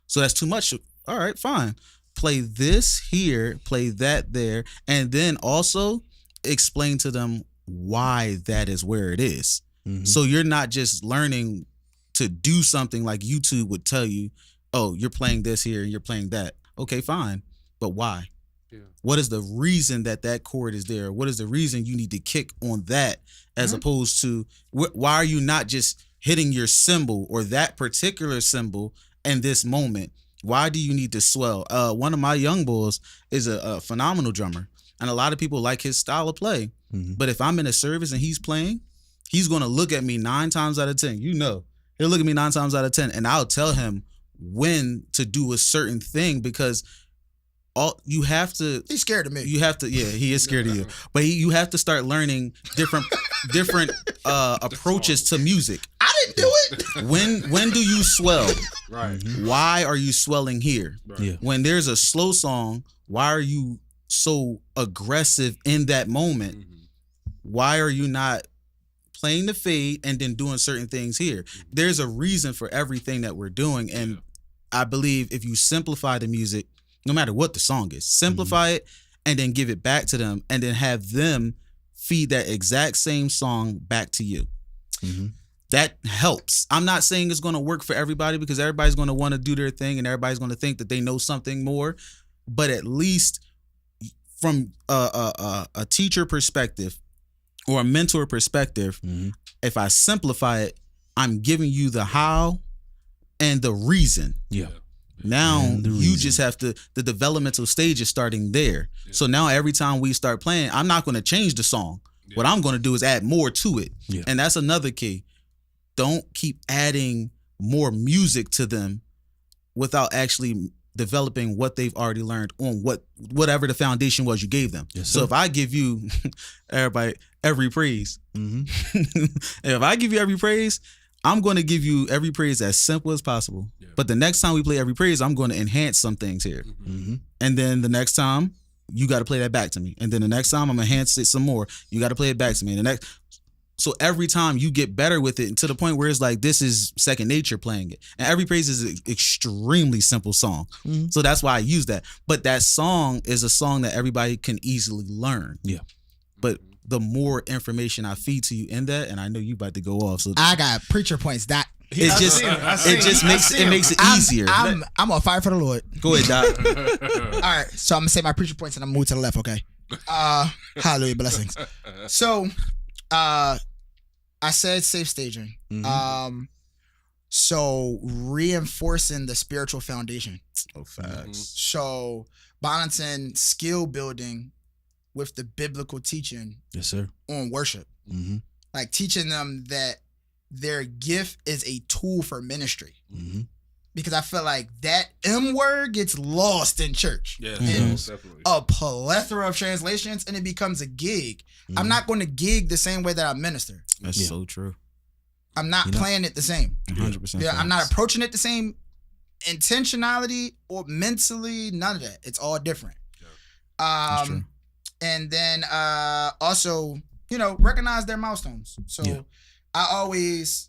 So that's too much. All right, fine. Play this here, play that there, and then also explain to them why that is where it is. Mhm. So you're not just learning to do something like YouTube would tell you, oh, you're playing this here and you're playing that. Okay, fine. But why? Yeah. What is the reason that chord is there? What is the reason you need to kick on that as opposed to why are you not just hitting your cymbal or that particular cymbal in this moment? Why do you need to swell? One of my young boys is a phenomenal drummer, and a lot of people like his style of play. Mhm. But if I'm in a service and he's playing, he's going to look at me 9 times out of 10. You know, he'll look at me 9 times out of 10, and I'll tell him when to do a certain thing because all you have to. He's scared of me. You have to, yeah, he is scared of you, but you have to start learning different approaches to music. I didn't do it. When do you swell? Right. Why are you swelling here? Right. Yeah. When there's a slow song, why are you so aggressive in that moment? Why are you not playing the fade and then doing certain things here? There's a reason for everything that we're doing, and I believe if you simplify the music, no matter what the song is, simplify it and then give it back to them and then have them feed that exact same song back to you. Mhm. That helps. I'm not saying it's going to work for everybody because everybody's going to want to do their thing and everybody's going to think that they know something more, but at least from a teacher perspective or a mentor perspective, Mhm. if I simplify it, I'm giving you the how and the reason. Yeah. Now And the you reason. just have to, the developmental stage is starting there. So now every time we start playing, I'm not going to change the song. What I'm going to do is add more to it. Yeah. And that's another key. Don't keep adding more music to them without actually developing what they've already learned on whatever the foundation was you gave them. Yes, So sir. if I give you everybody every praise, Mhm. if I give you every praise, I'm going to give you every praise as simple as possible. But the next time we play every praise, I'm going to enhance some things here. Mhm. And then the next time, you got to play that back to me. And then the next time, I'm going to enhance it some more. You got to play it back to me. And the next, So every time you get better with it, to the point where it's like this is second nature playing it. And Every Praise is an extremely simple song. So that's why I use that. But that song is a song that everybody can easily learn. Yeah. But the more information I feed to you in that, and I know you about to go off, so I got preacher points. That it makes it easier. I'm on fire for the Lord. Go ahead, Doc. All right, so I'm gonna say my preacher points and I'm gonna move to the left. Okay. Hallelujah, blessings. So, I said safe staging. So reinforcing the spiritual foundation. Oh, facts. So balancing skill building with the biblical teaching Yes, sir. on worship. Like teaching them that their gift is a tool for ministry. Because I feel like that M word gets lost in church. Yeah, In definitely. a plethora of translations, and it becomes a gig. I'm not going to gig the same way that I minister. That's so true. I'm not playing it the same. 100%. Yeah, I'm not approaching it the same intentionality or mentally, none of that. It's all different. That's true. And then also, recognize their milestones. So I always,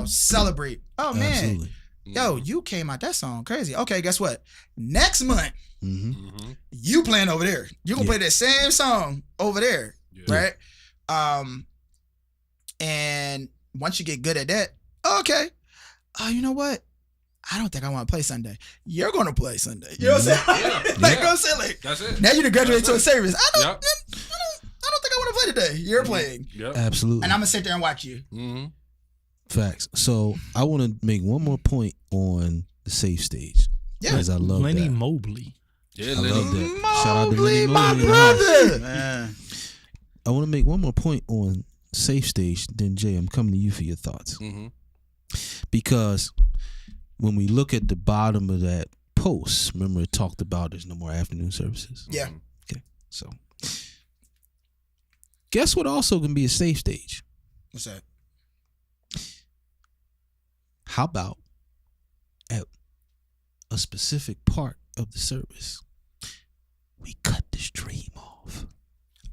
celebrate. Oh man, Absolutely. yo, you came out that song crazy. Okay, guess what? Next month, Mm-hmm. you playing over there. You gonna play that same song over there, right? And once you get good at that, okay. Oh, you know what? I don't think I want to play Sunday. You're gonna play Sunday. You know what I'm saying? Like, I'm saying, like, That's it. now you done graduated to a service. I don't Yep. think I want to play today. You're playing, Yep. Absolutely. and I'm gonna sit there and watch you. Mm-hmm. Facts. So I want to make one more point on the safe stage. Yeah. Because I love Lenny that. Mobley. Yeah, I love Lenny. that. Shout out to Mobley, Lenny my Mobley in the house. brother. Man. I want to make one more point on safe stage. Then Jay, I'm coming to you for your thoughts. Mm-hmm. Because when we look at the bottom of that post, remember it talked about there's no more afternoon services. Yeah. Okay. So guess what also can be a safe stage? What's that? How about at a specific part of the service, we cut the stream off?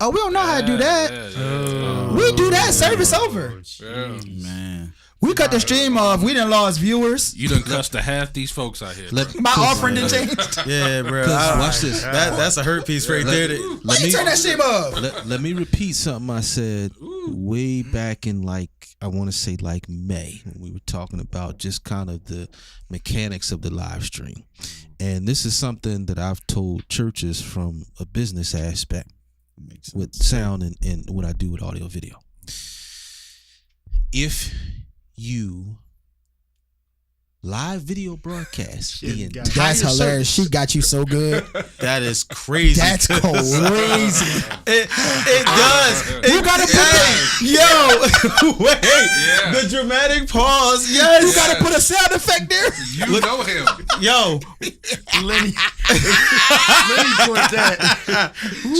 Oh, we don't know how to do that. We do that. Service over. Yeah. Man. We cut the stream off. We done lost viewers. You done cussed to half these folks out here. My offering didn't change. Yeah, bro. 'Cause watch this. That's a hurt piece right there. Why you turn that stream off? Let me repeat something I said way back in I want to say May, when we were talking about just kind of the mechanics of the live stream. And this is something that I've told churches from a business aspect with sound and what I do with audio video. If you live video broadcast the entire That's hilarious. service, She got you so good. That is crazy. That's crazy. It does. You gotta put that. Yo, wait. Yeah. The dramatic pause. Yes. You gotta put a sound effect there. You know him. Yo. Lenny. Lenny put that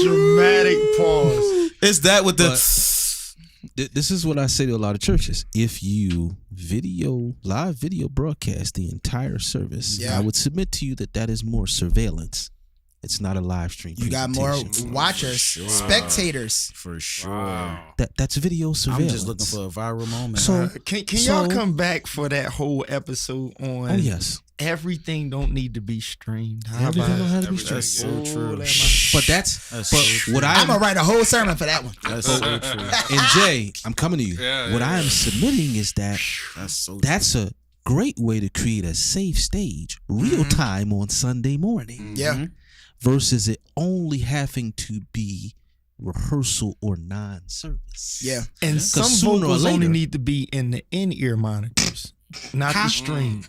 dramatic pause. It's that with the. this is what I say to a lot of churches. If you live video broadcast the entire service, Yeah. I would submit to you that is more surveillance. It's not a live stream. You got more presentation. watchers, spectators. For sure. Wow. That's video surveillance. I'm just looking for a viral moment. So Can So- y'all come back for that whole episode on oh yes, everything don't need to be streamed? How everything about don't have to be Everything. straight. so true. But that's That's but so what I'm I'm gonna write a whole sermon for that one. That's so true. and Jay, I'm coming to you. Yeah, what yeah, I am yeah. submitting is that That's so that's a great way to create a safe stage, real time on Sunday morning. Yeah. Versus it only having to be rehearsal or non-service. Yeah. And some sooner or vocals only later- need to be in the in-ear monitors, not the stream.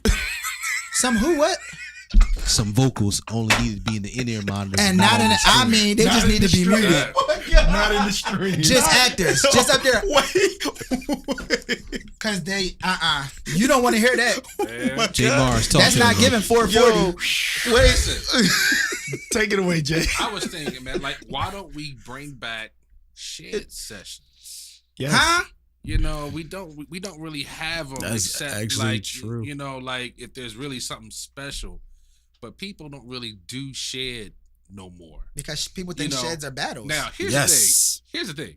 Some who what? Some vocals only need to be in the in-ear monitor. And not in the, I mean, they just need to be muted. Not in the stream. Just actors. Just up there. wait. Cause they you don't want to hear that. Yeah. Jay Mars talking. That's not giving 440. Listen, Take it away, Jay. I was thinking, man, like, why don't we bring back shared sessions? Yes. Huh? You know, we don't really have them That's except actually like true. you know, like if there's really something special, but people don't really do shared no more. Because people think You know, sheds are battles. Now here's Yes. the thing.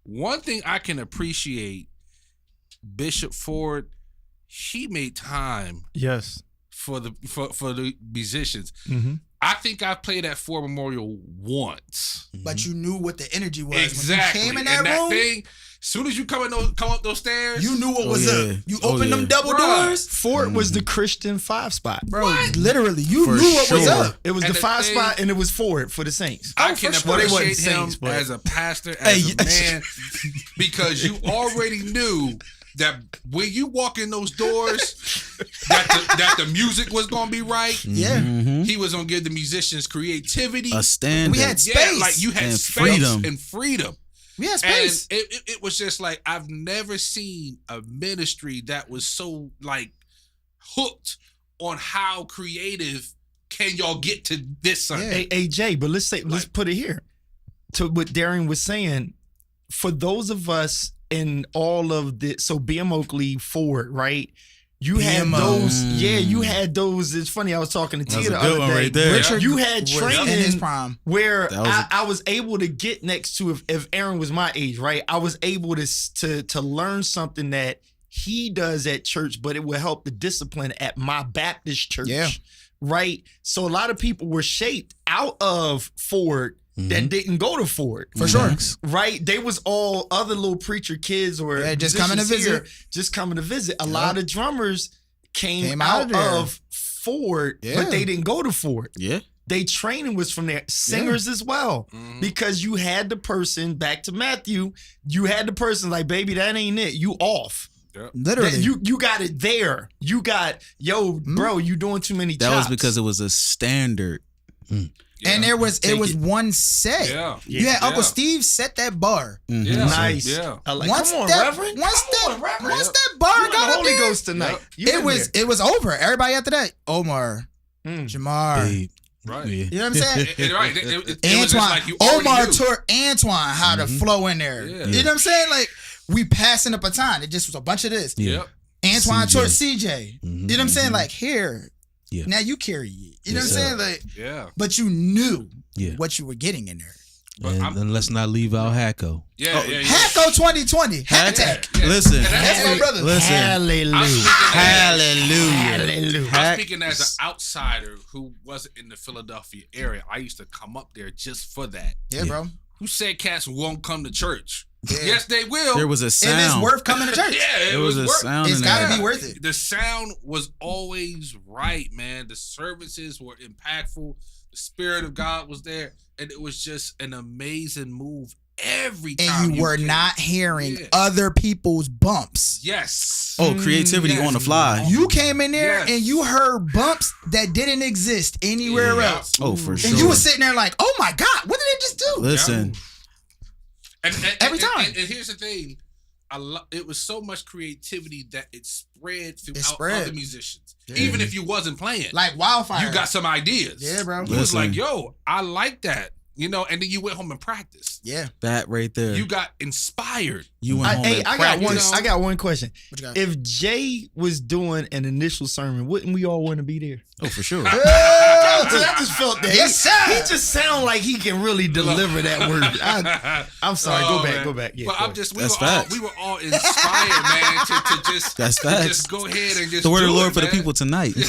one thing I can appreciate, Bishop Ford, he made time Yes. for the musicians. Mm-hmm. I think I played at Ford Memorial once. But you knew what the energy was. Exactly. When you came in and that room, thing, soon as you come up those stairs, you knew what was yeah. up. You Oh, opened yeah. them double Bruh. doors. Ford was the Christian 5 spot. Bro, literally, you For knew what was sure. up. It was And the the 5 thing- spot, and it was Ford for the Saints. I can Well, they wasn't appreciate him saints, but- as a pastor, Hey, as a man, because you already knew that when you walk in those doors, that the music was gonna be right. Yeah. Mhm. He was gonna give the musicians creativity. A standard. We had Yeah, space. like you had And space freedom. and freedom. We had And space. it was just like I've never seen a ministry that was so like hooked on how creative can y'all get to this Sunday. Hey, Jay, but let's put it here. To what Darren was saying, for those of us in all of the BM Oakley Ford, right? You had BMO. those, you had those. It's funny, I was talking to That Tia was a the good other one day. right there. Richard You had was training in his prime. where That was I was able to get next to if Aaron was my age, right? I was able to learn something that he does at church, but it will help the discipline at my Baptist church. Yeah. Right. So a lot of people were shaped out of Ford that didn't go to Ford. For sure. Facts. Right. They was all other little preacher kids or Yeah, just coming to musicians visit. here, just coming to visit. A lot of drummers came out out of there. of Ford, Yeah. but they didn't go to Ford. Yeah. They training was from there. Singers as well. Mhm. Because you had the person, back to Matthew, you had the person like, baby, that ain't it. You off. Literally. That you got it there. You got, bro, you doing too many That chops. was because it was a standard. and it was Take it. one set. Yeah. You had Uncle Yeah. Steve set that bar. Yeah. nice. Yeah. I like, once come on, that, Reverend. Once Come that, on, Reverend. once that bar You and got the up Holy there, Ghost tonight. You it in was there. it was over. Everybody after that, Omar, Mm. Jamar, Babe. Right. Yeah. you know what I'm saying? Right. It was just Antoine, like you already Omar knew. taught Antoine how to flow in there. Yeah. You know what I'm saying? Like we passing the baton. It just was a bunch of this. Yeah. Yep. Antoine CJ. taught CJ. You know what I'm saying? Like here, Yeah. now you carry it. You know Yes, what I'm saying? sir. Like, Yeah. but you knew Yeah. what you were getting in there. But And, and let's not leave out Hacko. Yeah. Yeah. Hacko 2020, Hack Attack. Yeah. Listen. And That's my brother. Listen. Hallelujah. Hallelujah. Hallelujah. I'm speaking as an outsider who wasn't in the Philadelphia area. I used to come up there just for that. Yeah, bro. Who said cats won't come to church? Yeah. Yes, they will. There was a If sound. it's worth coming to church, Yeah, There was a worth- sound it's in got to there. be worth it. The sound was always right, man. The services were impactful. The Spirit of God was there. And it was just an amazing move every time. And you were came. not hearing Yeah. other people's bumps. Yes. Oh, creativity Yes. on the fly. You came in there Yes. and you heard bumps that didn't exist anywhere Yeah. else. Oh, for sure. And you were sitting there like, oh my God, what did it just do? Listen. And Every time. And here's the thing. It was so much creativity that it spread throughout spread. other musicians. Even if you wasn't playing. Like wildfire. you got some ideas. Yeah, bro. You was Listen. like, yo, I like that. You know, and then you went home and practiced. Yeah. That right there. You got inspired. You went home and I got one. practiced. I got one question. What you got? If Jay was doing an initial sermon, wouldn't we all want to be there? Oh, for sure. I just felt that. Yes, sir. He just sound like he can really deliver that word. I'm sorry. Oh, Go back. man. Go back. Yeah. But go I'm ahead. just That's facts. we were all inspired, man, to just That's to facts. just go ahead and just The word do of the Lord it, for the man. people tonight. Woo!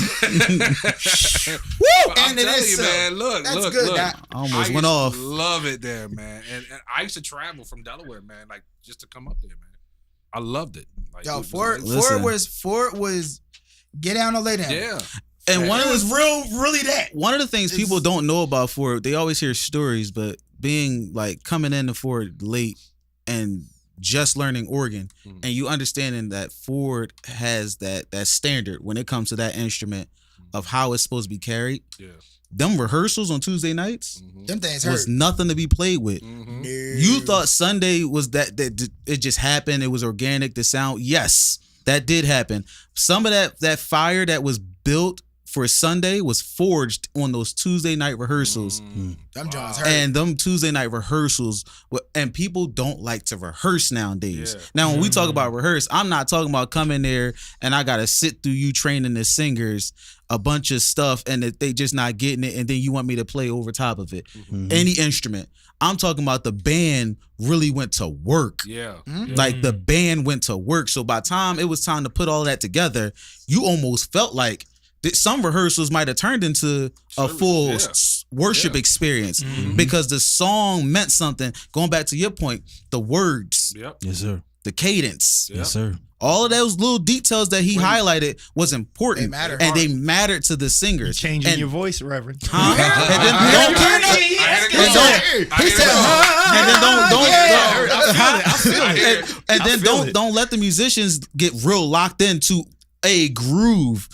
But I'm And it telling is you, so. man. Look, That's look, good, look. Doc. I almost I went used off. to love it there, man. And I used to travel from Delaware, man, like just to come up there, man. I loved it. Like, Yo, it was Ford amazing. Ford was get down or lay down. Yeah. And one It of was the really that. one of the things people don't know about Ford, they always hear stories, but being like coming into Ford late and just learning organ, and you understanding that Ford has that standard when it comes to that instrument of how it's supposed to be carried. Yeah. Them rehearsals on Tuesday nights Them things was hurt. nothing to be played with. Mm-hmm. You thought Sunday was that it just happened, it was organic, the sound. Yes, that did happen. Some of that fire that was built for Sunday was forged on those Tuesday night rehearsals. Them Johns hurt. And them Tuesday night rehearsals, and people don't like to rehearse nowadays. Yeah. Now, when we talk about rehearse, I'm not talking about coming there and I got to sit through you training the singers a bunch of stuff and that they just not getting it, and then you want me to play over top of it. Any instrument. I'm talking about the band really went to work. Yeah. Like the band went to work. So by the time it was time to put all that together, you almost felt like that some rehearsals might have turned into a full worship experience because the song meant something. Going back to your point, the words, Yep. Yes, sir. the cadence, Yes, sir. all of those little details that he highlighted was important. They matter. And they mattered to the singers. Changing and, your voice, Reverend. Huh? And then don't turn up. And then don't let the musicians get real locked into a groove.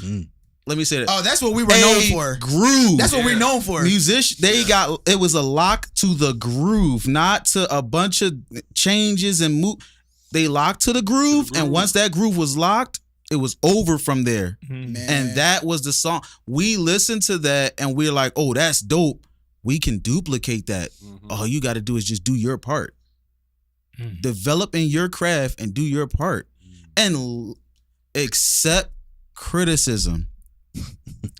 Let me say that. Oh, that's what we were known for. Groove. That's what we're known for. It was a lock to the groove, not to a bunch of changes and move. They locked to the groove, and once that groove was locked, it was over from there. Man. And that was the song. We listened to that and we're like, oh, that's dope. We can duplicate that. All you got to do is just do your part. Develop in your craft and do your part. And accept criticism.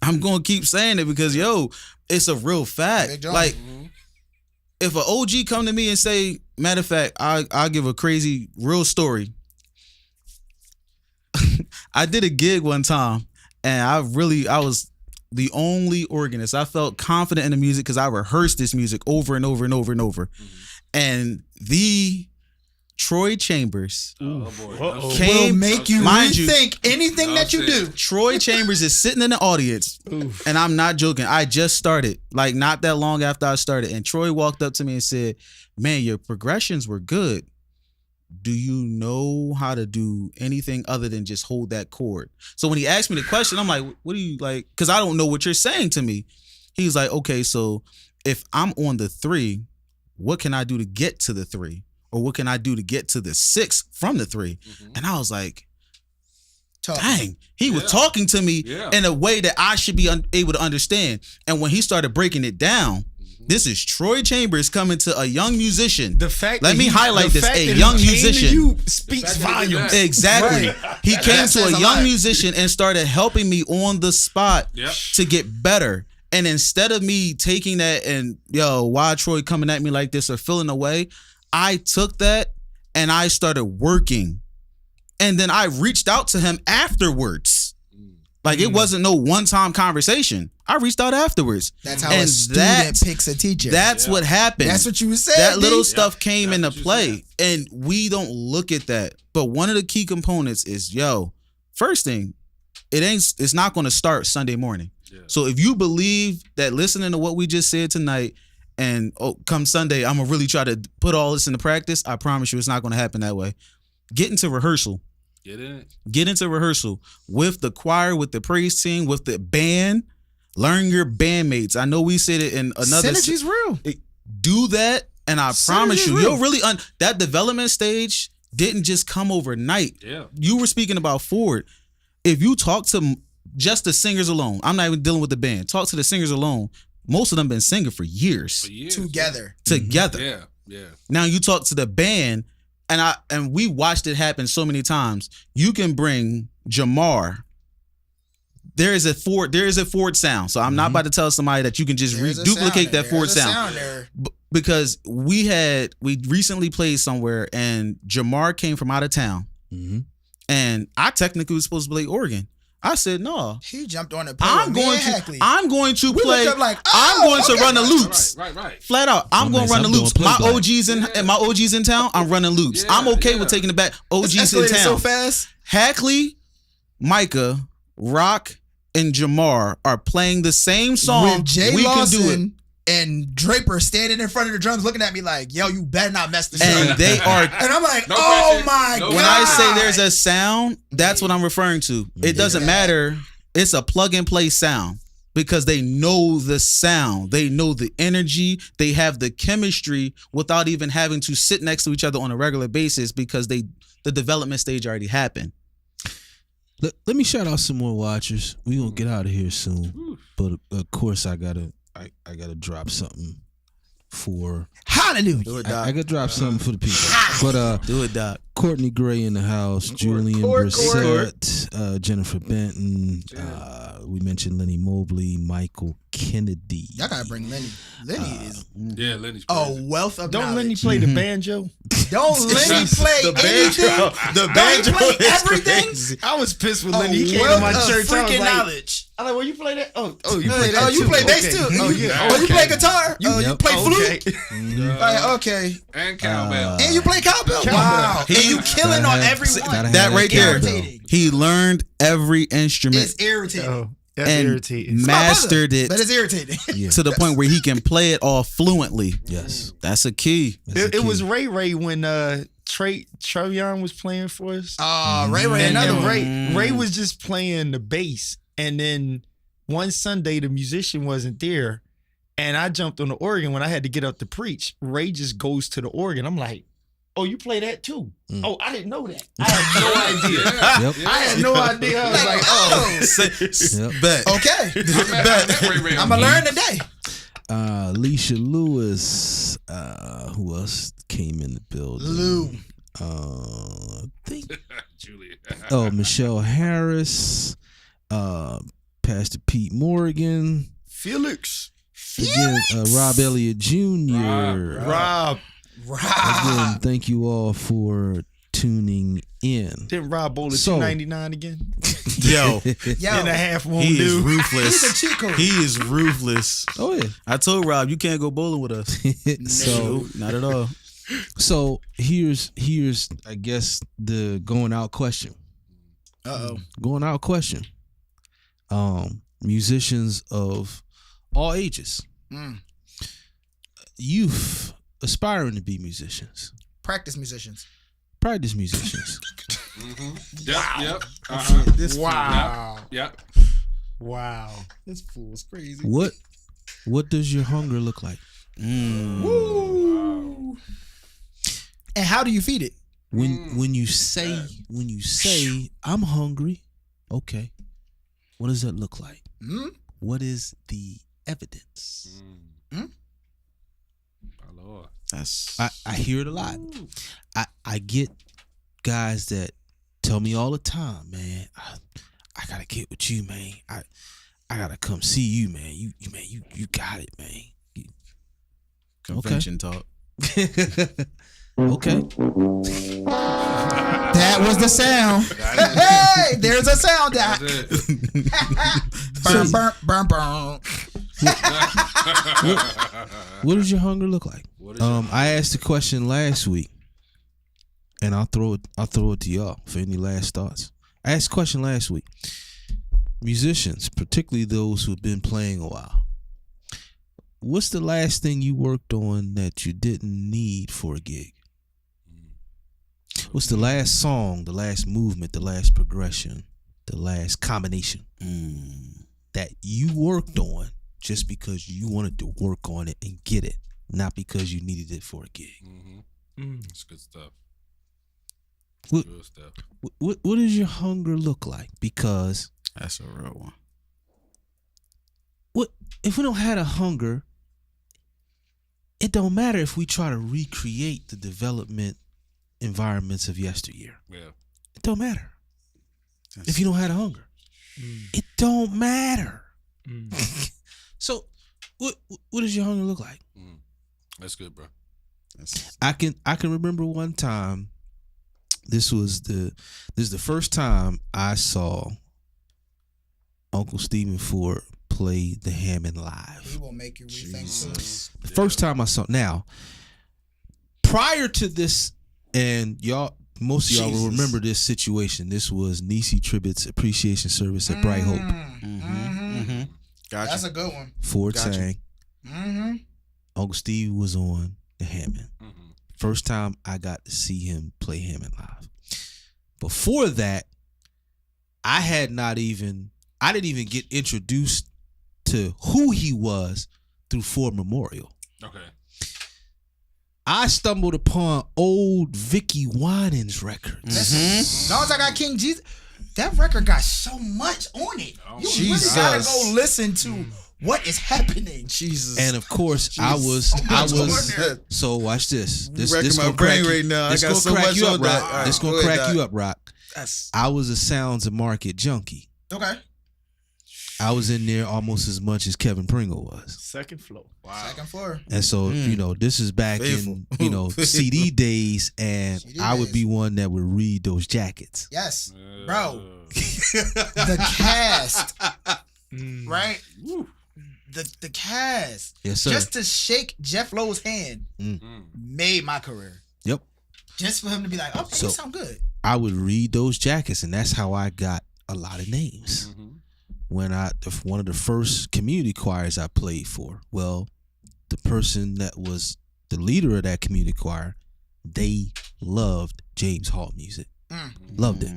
I'm going to keep saying it because, it's a real fact. Big John. Like, if an OG come to me and say, matter of fact, I'll give a crazy real story. I did a gig one time and I was the only organist. I felt confident in the music because I rehearsed this music over and over and over and over. And the Troy Chambers Oh boy. came, will make you mind you, rethink anything that you do. Troy Chambers is sitting in the audience, and I'm not joking. I just started, like not that long after I started, and Troy walked up to me and said, "Man, your progressions were good. Do you know how to do anything other than just hold that chord?" So when he asked me the question, I'm like, "What do you like?" Because I don't know what you're saying to me. He's like, "Okay, so if I'm on the 3, what can I do to get to the 3? Or what can I do to get to the 6 from the 3? And I was like, dang, he was talking to me in a way that I should be able to understand. And when he started breaking it down, this is Troy Chambers coming to a young musician. The fact Let that me he- highlight the this, fact a that he young came to musician. you speaks volumes. Exactly. He came That to says a a young lot. musician and started helping me on the spot Yep. to get better. And instead of me taking that and, why Troy coming at me like this or feeling away, I took that and I started working. And then I reached out to him afterwards. Like it wasn't no one-time conversation. I reached out afterwards. That's how And a student picks a teacher. That's what happened. That's what you said. That little D. stuff came That's into what you play, and we don't look at that. But one of the key components is, first thing, it's not going to start Sunday morning. Yeah. So if you believe that listening to what we just said tonight, and come Sunday, I'm gonna really try to put all this into practice, I promise you, it's not going to happen that way. Get into rehearsal. Get in it. Get into rehearsal with the choir, with the praise team, with the band. Learn your bandmates. I know we said it in another. Synergy's real. Do that, and I promise you, real. you'll really that development stage didn't just come overnight. Yeah. You were speaking about Ford. If you talk to just the singers alone, I'm not even dealing with the band. Talk to the singers alone. Most of them been singing for years For years. Together. together. Yeah. Yeah. Now you talk to the band, and we watched it happen so many times. You can bring Jamar. There is a Ford sound. So I'm not about to tell somebody that you can just There's a duplicate sound there. that Ford There's a sound. there. Because we recently played somewhere and Jamar came from out of town, and I technically was supposed to play organ. I said no. He jumped on the I'm going to We play. looked up like, I'm going to okay. run the loops. Right. Flat out, I'm going to run the I'm doing loops. My playback. OGs in town. I'm running loops. Yeah, I'm okay yeah. with taking it back. OGs in Escalated town. so fast. Hackley, Micah, Rock, and Jamar are playing the same song. With Jay we can do it. Lawson and Draper standing in front of the drums looking at me like, yo, you better not mess this And up. they are. And I'm like, No oh pressure. my No God. When I say there's a sound, that's what I'm referring to. It doesn't Yeah. matter. It's a plug and play sound because they know the sound. They know the energy. They have the chemistry without even having to sit next to each other on a regular basis because the development stage already happened. Let me shout out some more watchers. We gonna get out of here soon, but of course I gotta drop something for. Hallelujah. Do it, I Doc. gotta drop something for the people. But Do it, Doc. Courtney Gray in the house, Julian Brissett, Jennifer Benton. We mentioned Lenny Mobley, Michael Kennedy. Y'all gotta bring Lenny. Lenny is Yeah, Lenny's a crazy. wealth of Don't Lenny knowledge. play the banjo? Don't Lenny play The anything. banjo. The Don't banjo he play is everything? crazy. I was pissed with A Lenny. He came to wealth my of church. I was freaking like, knowledge. I'm like, well, you play that? Oh, you play that Oh, you too. play bass Okay. too. Oh, You yeah. play guitar. You Yep. play flute. Okay. Like, okay. And cowbell. And you play cowbell. Wow. And you killing on everyone. Gotta have That right there. cowbell. Irritating. He learned every instrument It's irritating. Oh, that's and irritating. mastered it But it's irritating. Yeah. to the point where he can play it all fluently. Yes. That's a key. That's It the was key. Ray when Trevion was playing for us. Ray, And another then one. Ray was just playing the bass. And then one Sunday, the musician wasn't there. And I jumped on the organ when I had to get up to preach. Ray just goes to the organ. I'm like, oh, you play that too? Mm. Oh, I didn't know that. I had no idea. Yep. I had no idea. I was like, oh. Yep. Bet. Okay. Bet. I'm going to learn today. Alicia Lewis. Who else came in the building? Lou. I think. Julia. Oh, Michelle Harris. Pastor Pete Morgan. Felix. Again, Rob Elliott Jr. Rob. Again, thank you all for tuning in. Didn't Rob bowl at So- $2.99 again? Yo, Yo, And a half won't he is do. ruthless. he's a cheat code. He is ruthless. Oh yeah. I told Rob you can't go bowling with us. So Not at all. so here's I guess the going out question. Uh-oh. Going out question. Musicians of all ages. Mm. Youth aspiring to be musicians. Practice musicians. Practice musicians. Yep. Yep. Uh-huh. Wow. Yep. Wow. This fool's crazy. What does your hunger look like? Woo. And how do you feed it? When you say I'm hungry, okay. What does that look like? Mm? What is the evidence? My Lord. That's I hear it a lot. I get guys that tell me all the time, man. I gotta get with you, man. I gotta come see you, man. You got it, man. convention talk. Okay. That was the sound. Hey, there's a sound. That's it. Burn, burn, burn. What does your hunger look like? What is your I asked the question last week, and I'll throw it to y'all for any last thoughts. I asked the question last week. Musicians, particularly those who've been playing a while, what's the last thing you worked on that you didn't need for a gig? What's the last song, the last movement, the last progression, the last combination that you worked on just because you wanted to work on it and get it, not because you needed it for a gig? It's good stuff. What, Good stuff. what does your hunger look like? Because That's a real one. what if we don't have a hunger? It don't matter if we try to recreate the development environments of yesteryear. Yeah. It don't matter if you don't have a hunger. It don't matter. So, what does your hunger look like? That's good, bro. I can remember one time. This is the first time I saw Uncle Stephen Ford play the Hammond He live. will make you rethink things. The first time I saw. Now, prior to this, and most of y'all will remember this situation. This was Niecy Tribbett's appreciation service at Bright Hope. Gotcha. That's a good one. Ford Gotcha. sang. Mm-hmm. Uncle Steve was on the Hammond. First time I got to see him play Hammond live. Before that, I didn't even get introduced to who he was through Ford Memorial. Okay. I stumbled upon old Vicky Winans records. As long as I got King Jesus. that record got so much on it. You really gotta Jesus. go listen to what is happening. Jesus. And of course, I Oh, was. God. So watch this. This wrecking my gonna brain crack you- right now. I This got gonna so crack much you on up, that. Rock. All right, This gonna go ahead, crack Doc. you up, Rock. That's I was a Sounds of Market junkie. Okay. I was in there almost as much as Kevin Pringle was. Second floor. Second floor. And so, this is back Faithful. in, CD days, and CD I would days. be one that would read those jackets. Yes, bro. The cast, right? The cast. Yes, sir. Just to shake Jeff Lowe's hand Mm. made my career. Yep. Just for him to be like, okay, So- you sound good. I would read those jackets, and that's how I got a lot of names. When one of the first community choirs I played for, well, the person that was the leader of that community choir, they loved James Hall music. Loved it.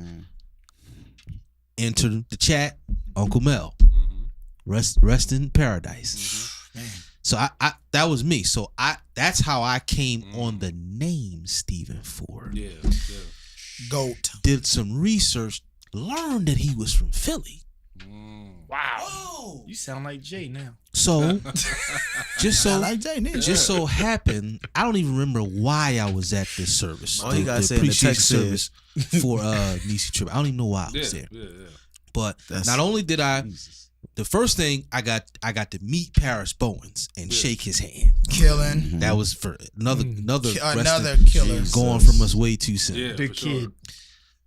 Enter the chat, Uncle Mel. Rest in paradise. So I that was me. So that's how I came on the name Stephen Ford. Yeah. Goat. Did some research, learned that he was from Philly. Wow. Oh, You sound like Jay now. So just I so like Jay Nick. just so happened, I don't even remember why I was at this service. All you gotta say in the appreciation text service for Nisi Trip. I don't even know why I was there. But not only did I, the first thing I got to meet Paris Bowens and shake his hand. Killing. That was for another Another resting- killer. going from us way too soon. Yeah, Big for sure. kid.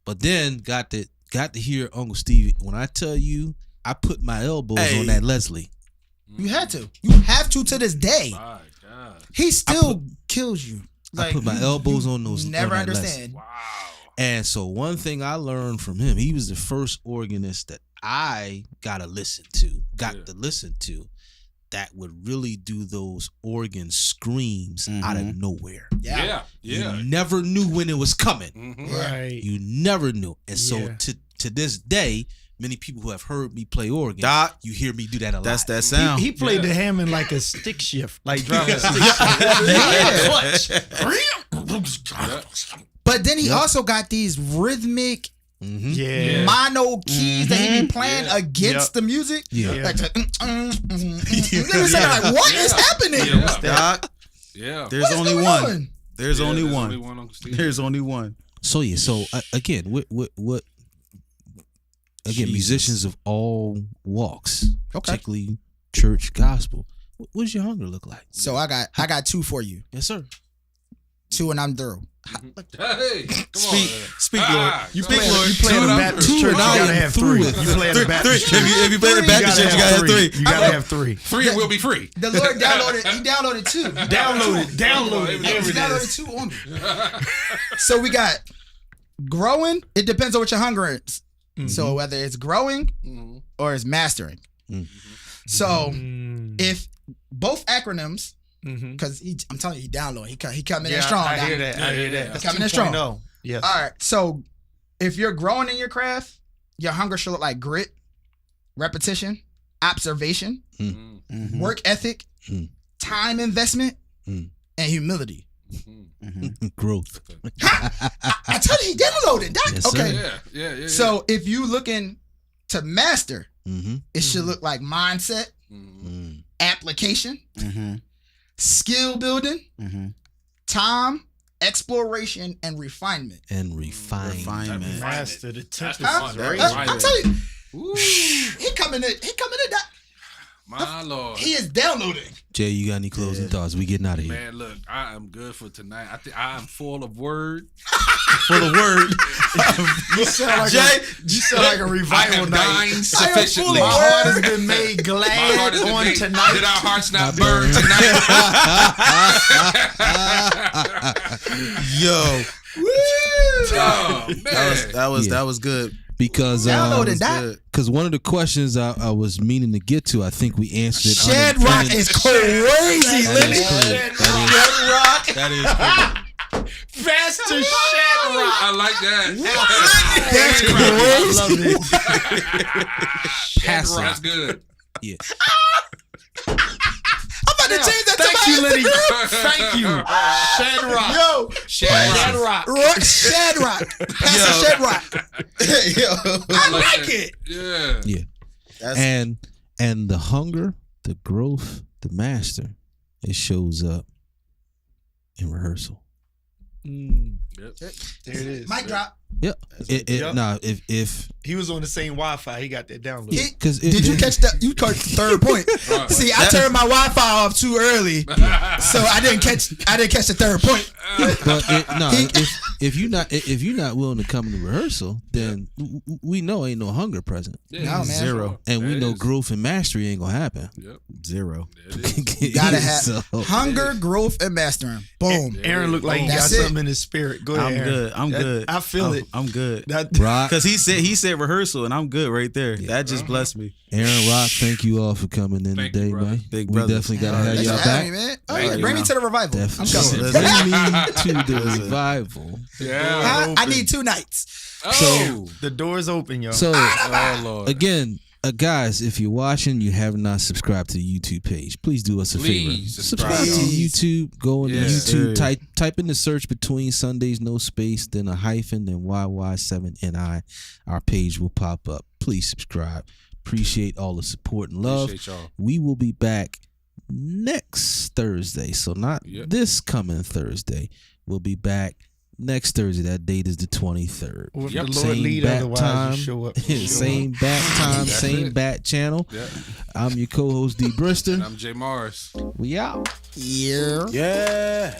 But then got to hear Uncle Stevie. When I tell you, I put my elbows Hey. on that Leslie. You had to. You have to this day. My God. He still kills you. I put my elbows on those. Never on that Leslie. understand. Wow. And so one thing I learned from him, he was the first organist that I got to listen to, that would really do those organ screams out of nowhere. Yeah. You never knew when it was coming. Right. You never knew. And so Yeah. to this day, many people who have heard me play organ, Doc, you hear me do that a lot. that's that sound. He played the Hammond like a stick shift, like driving a stick shift. But then he also got these rhythmic Yeah. mono keys that he be playing against Yep. the music. Yeah. Like, the, like, what is happening? Yeah. Doc, Yeah. there's What is only going one. on? There's only there's one. only one Uncle Steve. There's only one. So yeah, so again, what again, Jesus. musicians of all walks, Okay. particularly church gospel. What does your hunger look like? So I got two for you. Yes, sir. Two and I'm through. Hey, come Speak, on. Lord. You Speak, play Lord. You play in a Baptist church, you gotta have three. You play in a Baptist church. If you play the Baptist church, you gotta have three. You gotta have three. Three will be free. The Lord downloaded. He downloaded two. Download it. He downloaded two on me. So we got growing. It depends on what your hunger is. So whether it's growing or it's mastering. So if both acronyms, because I'm telling you, he downloaded. He coming in strong. I hear now. that. I hear that. That's Coming in strong. 2.0. Yes. All right. So if you're growing in your craft, your hunger should look like grit, repetition, observation, work ethic, time investment, and humility. Growth. I tell you, he downloaded. That, Yes, sir. okay. Yeah. So if you looking to master, Mm-hmm. it should look like mindset, application, skill building, time, exploration, and refinement. And refinement. Master the That's tempest. the Huh? one, Right. right? I tell you, Ooh, he coming in. That my Lord. he is downloading. Jay, you got any closing thoughts? We getting out of here. Man, look, I am good for tonight. I think I am full of word. For the word. You sound like a revival I am night. dying sufficiently. full My of heart has been made My glad heart is on debate. tonight. Did our hearts not burn tonight? Yo, Oh, man. that was good. Because Downloaded that. Good. because one of the questions I was meaning to get to, I think we answered it. Shed Rock is crazy, That Lenny. is clear. That is clear. Faster Shed Rock. I like that. That's I crazy. love it. Pass That's good. Yeah. I'm about to change that Thank to you, my Liddy. Instagram. Thank you. Shadrach. Yo, Shadrach. Shadrach. Pastor Shadrach. Yo, I like it. Yeah. Yeah. that's, And the hunger, the growth, the master, it shows up in rehearsal. Yep. There it is. Mic drop. Yep. Yep. Nah, if He was on the same Wi-Fi. He got that download. Did you catch that? You caught the third point. Right. See, I turned my Wi-Fi off too early, so I didn't catch the third point. but if you're not willing to come to rehearsal, then we know ain't no hunger present, Yeah. No, man. Zero. and we There it know is. growth and mastery ain't gonna happen. Yep. zero. There it is. Gotta have So- hunger, growth, and mastering. Boom. Aaron looked like he got That's it. something in his spirit. Go ahead, I'm Aaron. good. I'm That- good. I feel it. I'm good. That Rock, Cause he said rehearsal, and I'm good right there. That just blessed me. Aaron, Rock, thank you all for coming in Thank you, today, brother. man. Big we brothers. definitely gotta have Thanks y'all for having back. me, man. Thank Yeah, you, bring me man. to the revival. I'm Definitely. coming. Bring me to the revival. Yeah. Huh? I need 2 nights. Oh. the door's open, y'all. So Oh Lord. again, guys, if you're watching, you have not subscribed to the YouTube page, please do us a Please favor. subscribe. Subscribe to Please. YouTube. Go into Yes, YouTube. sir. Type in the search between Sundays, no space, then a hyphen, then YY7NI. Our page will pop up. Please subscribe. Appreciate all the support and love. Appreciate y'all. We will be back next Thursday. So not Yep. this coming Thursday. We'll be back next Thursday. That date is the 23rd. If Yep. the Lord Same lead, bat otherwise time, you show up. same bat time, That's same it. bat channel. Yep. I'm your co-host D. And Brister. I'm Jay Morris. We out. Yeah. Yeah,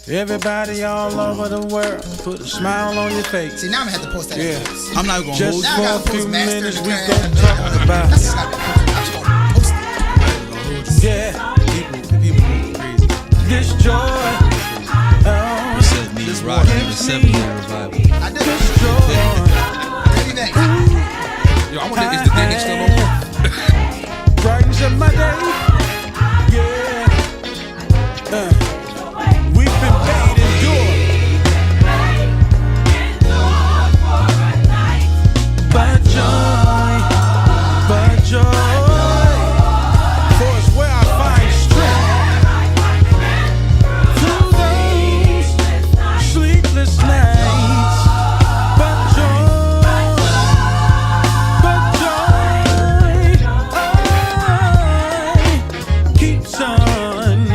everybody all over the world, put a smile on your face. See, now I'm gonna have to post that. Yeah. I'm not gonna Just hold Now I for gotta a post few Master minutes, we Instagram. gon' talk about That's just gotta be- I'm just gonna post it. yeah, people crazy. this joy. You said me and Rock in the 7-year revival. I did it. Bring me back. Yo, I wonder is the thing still open? Brightens up my day. Yeah, we've been paid endure, but joy, for it's where I find strength through those sleepless nights. But joy keeps on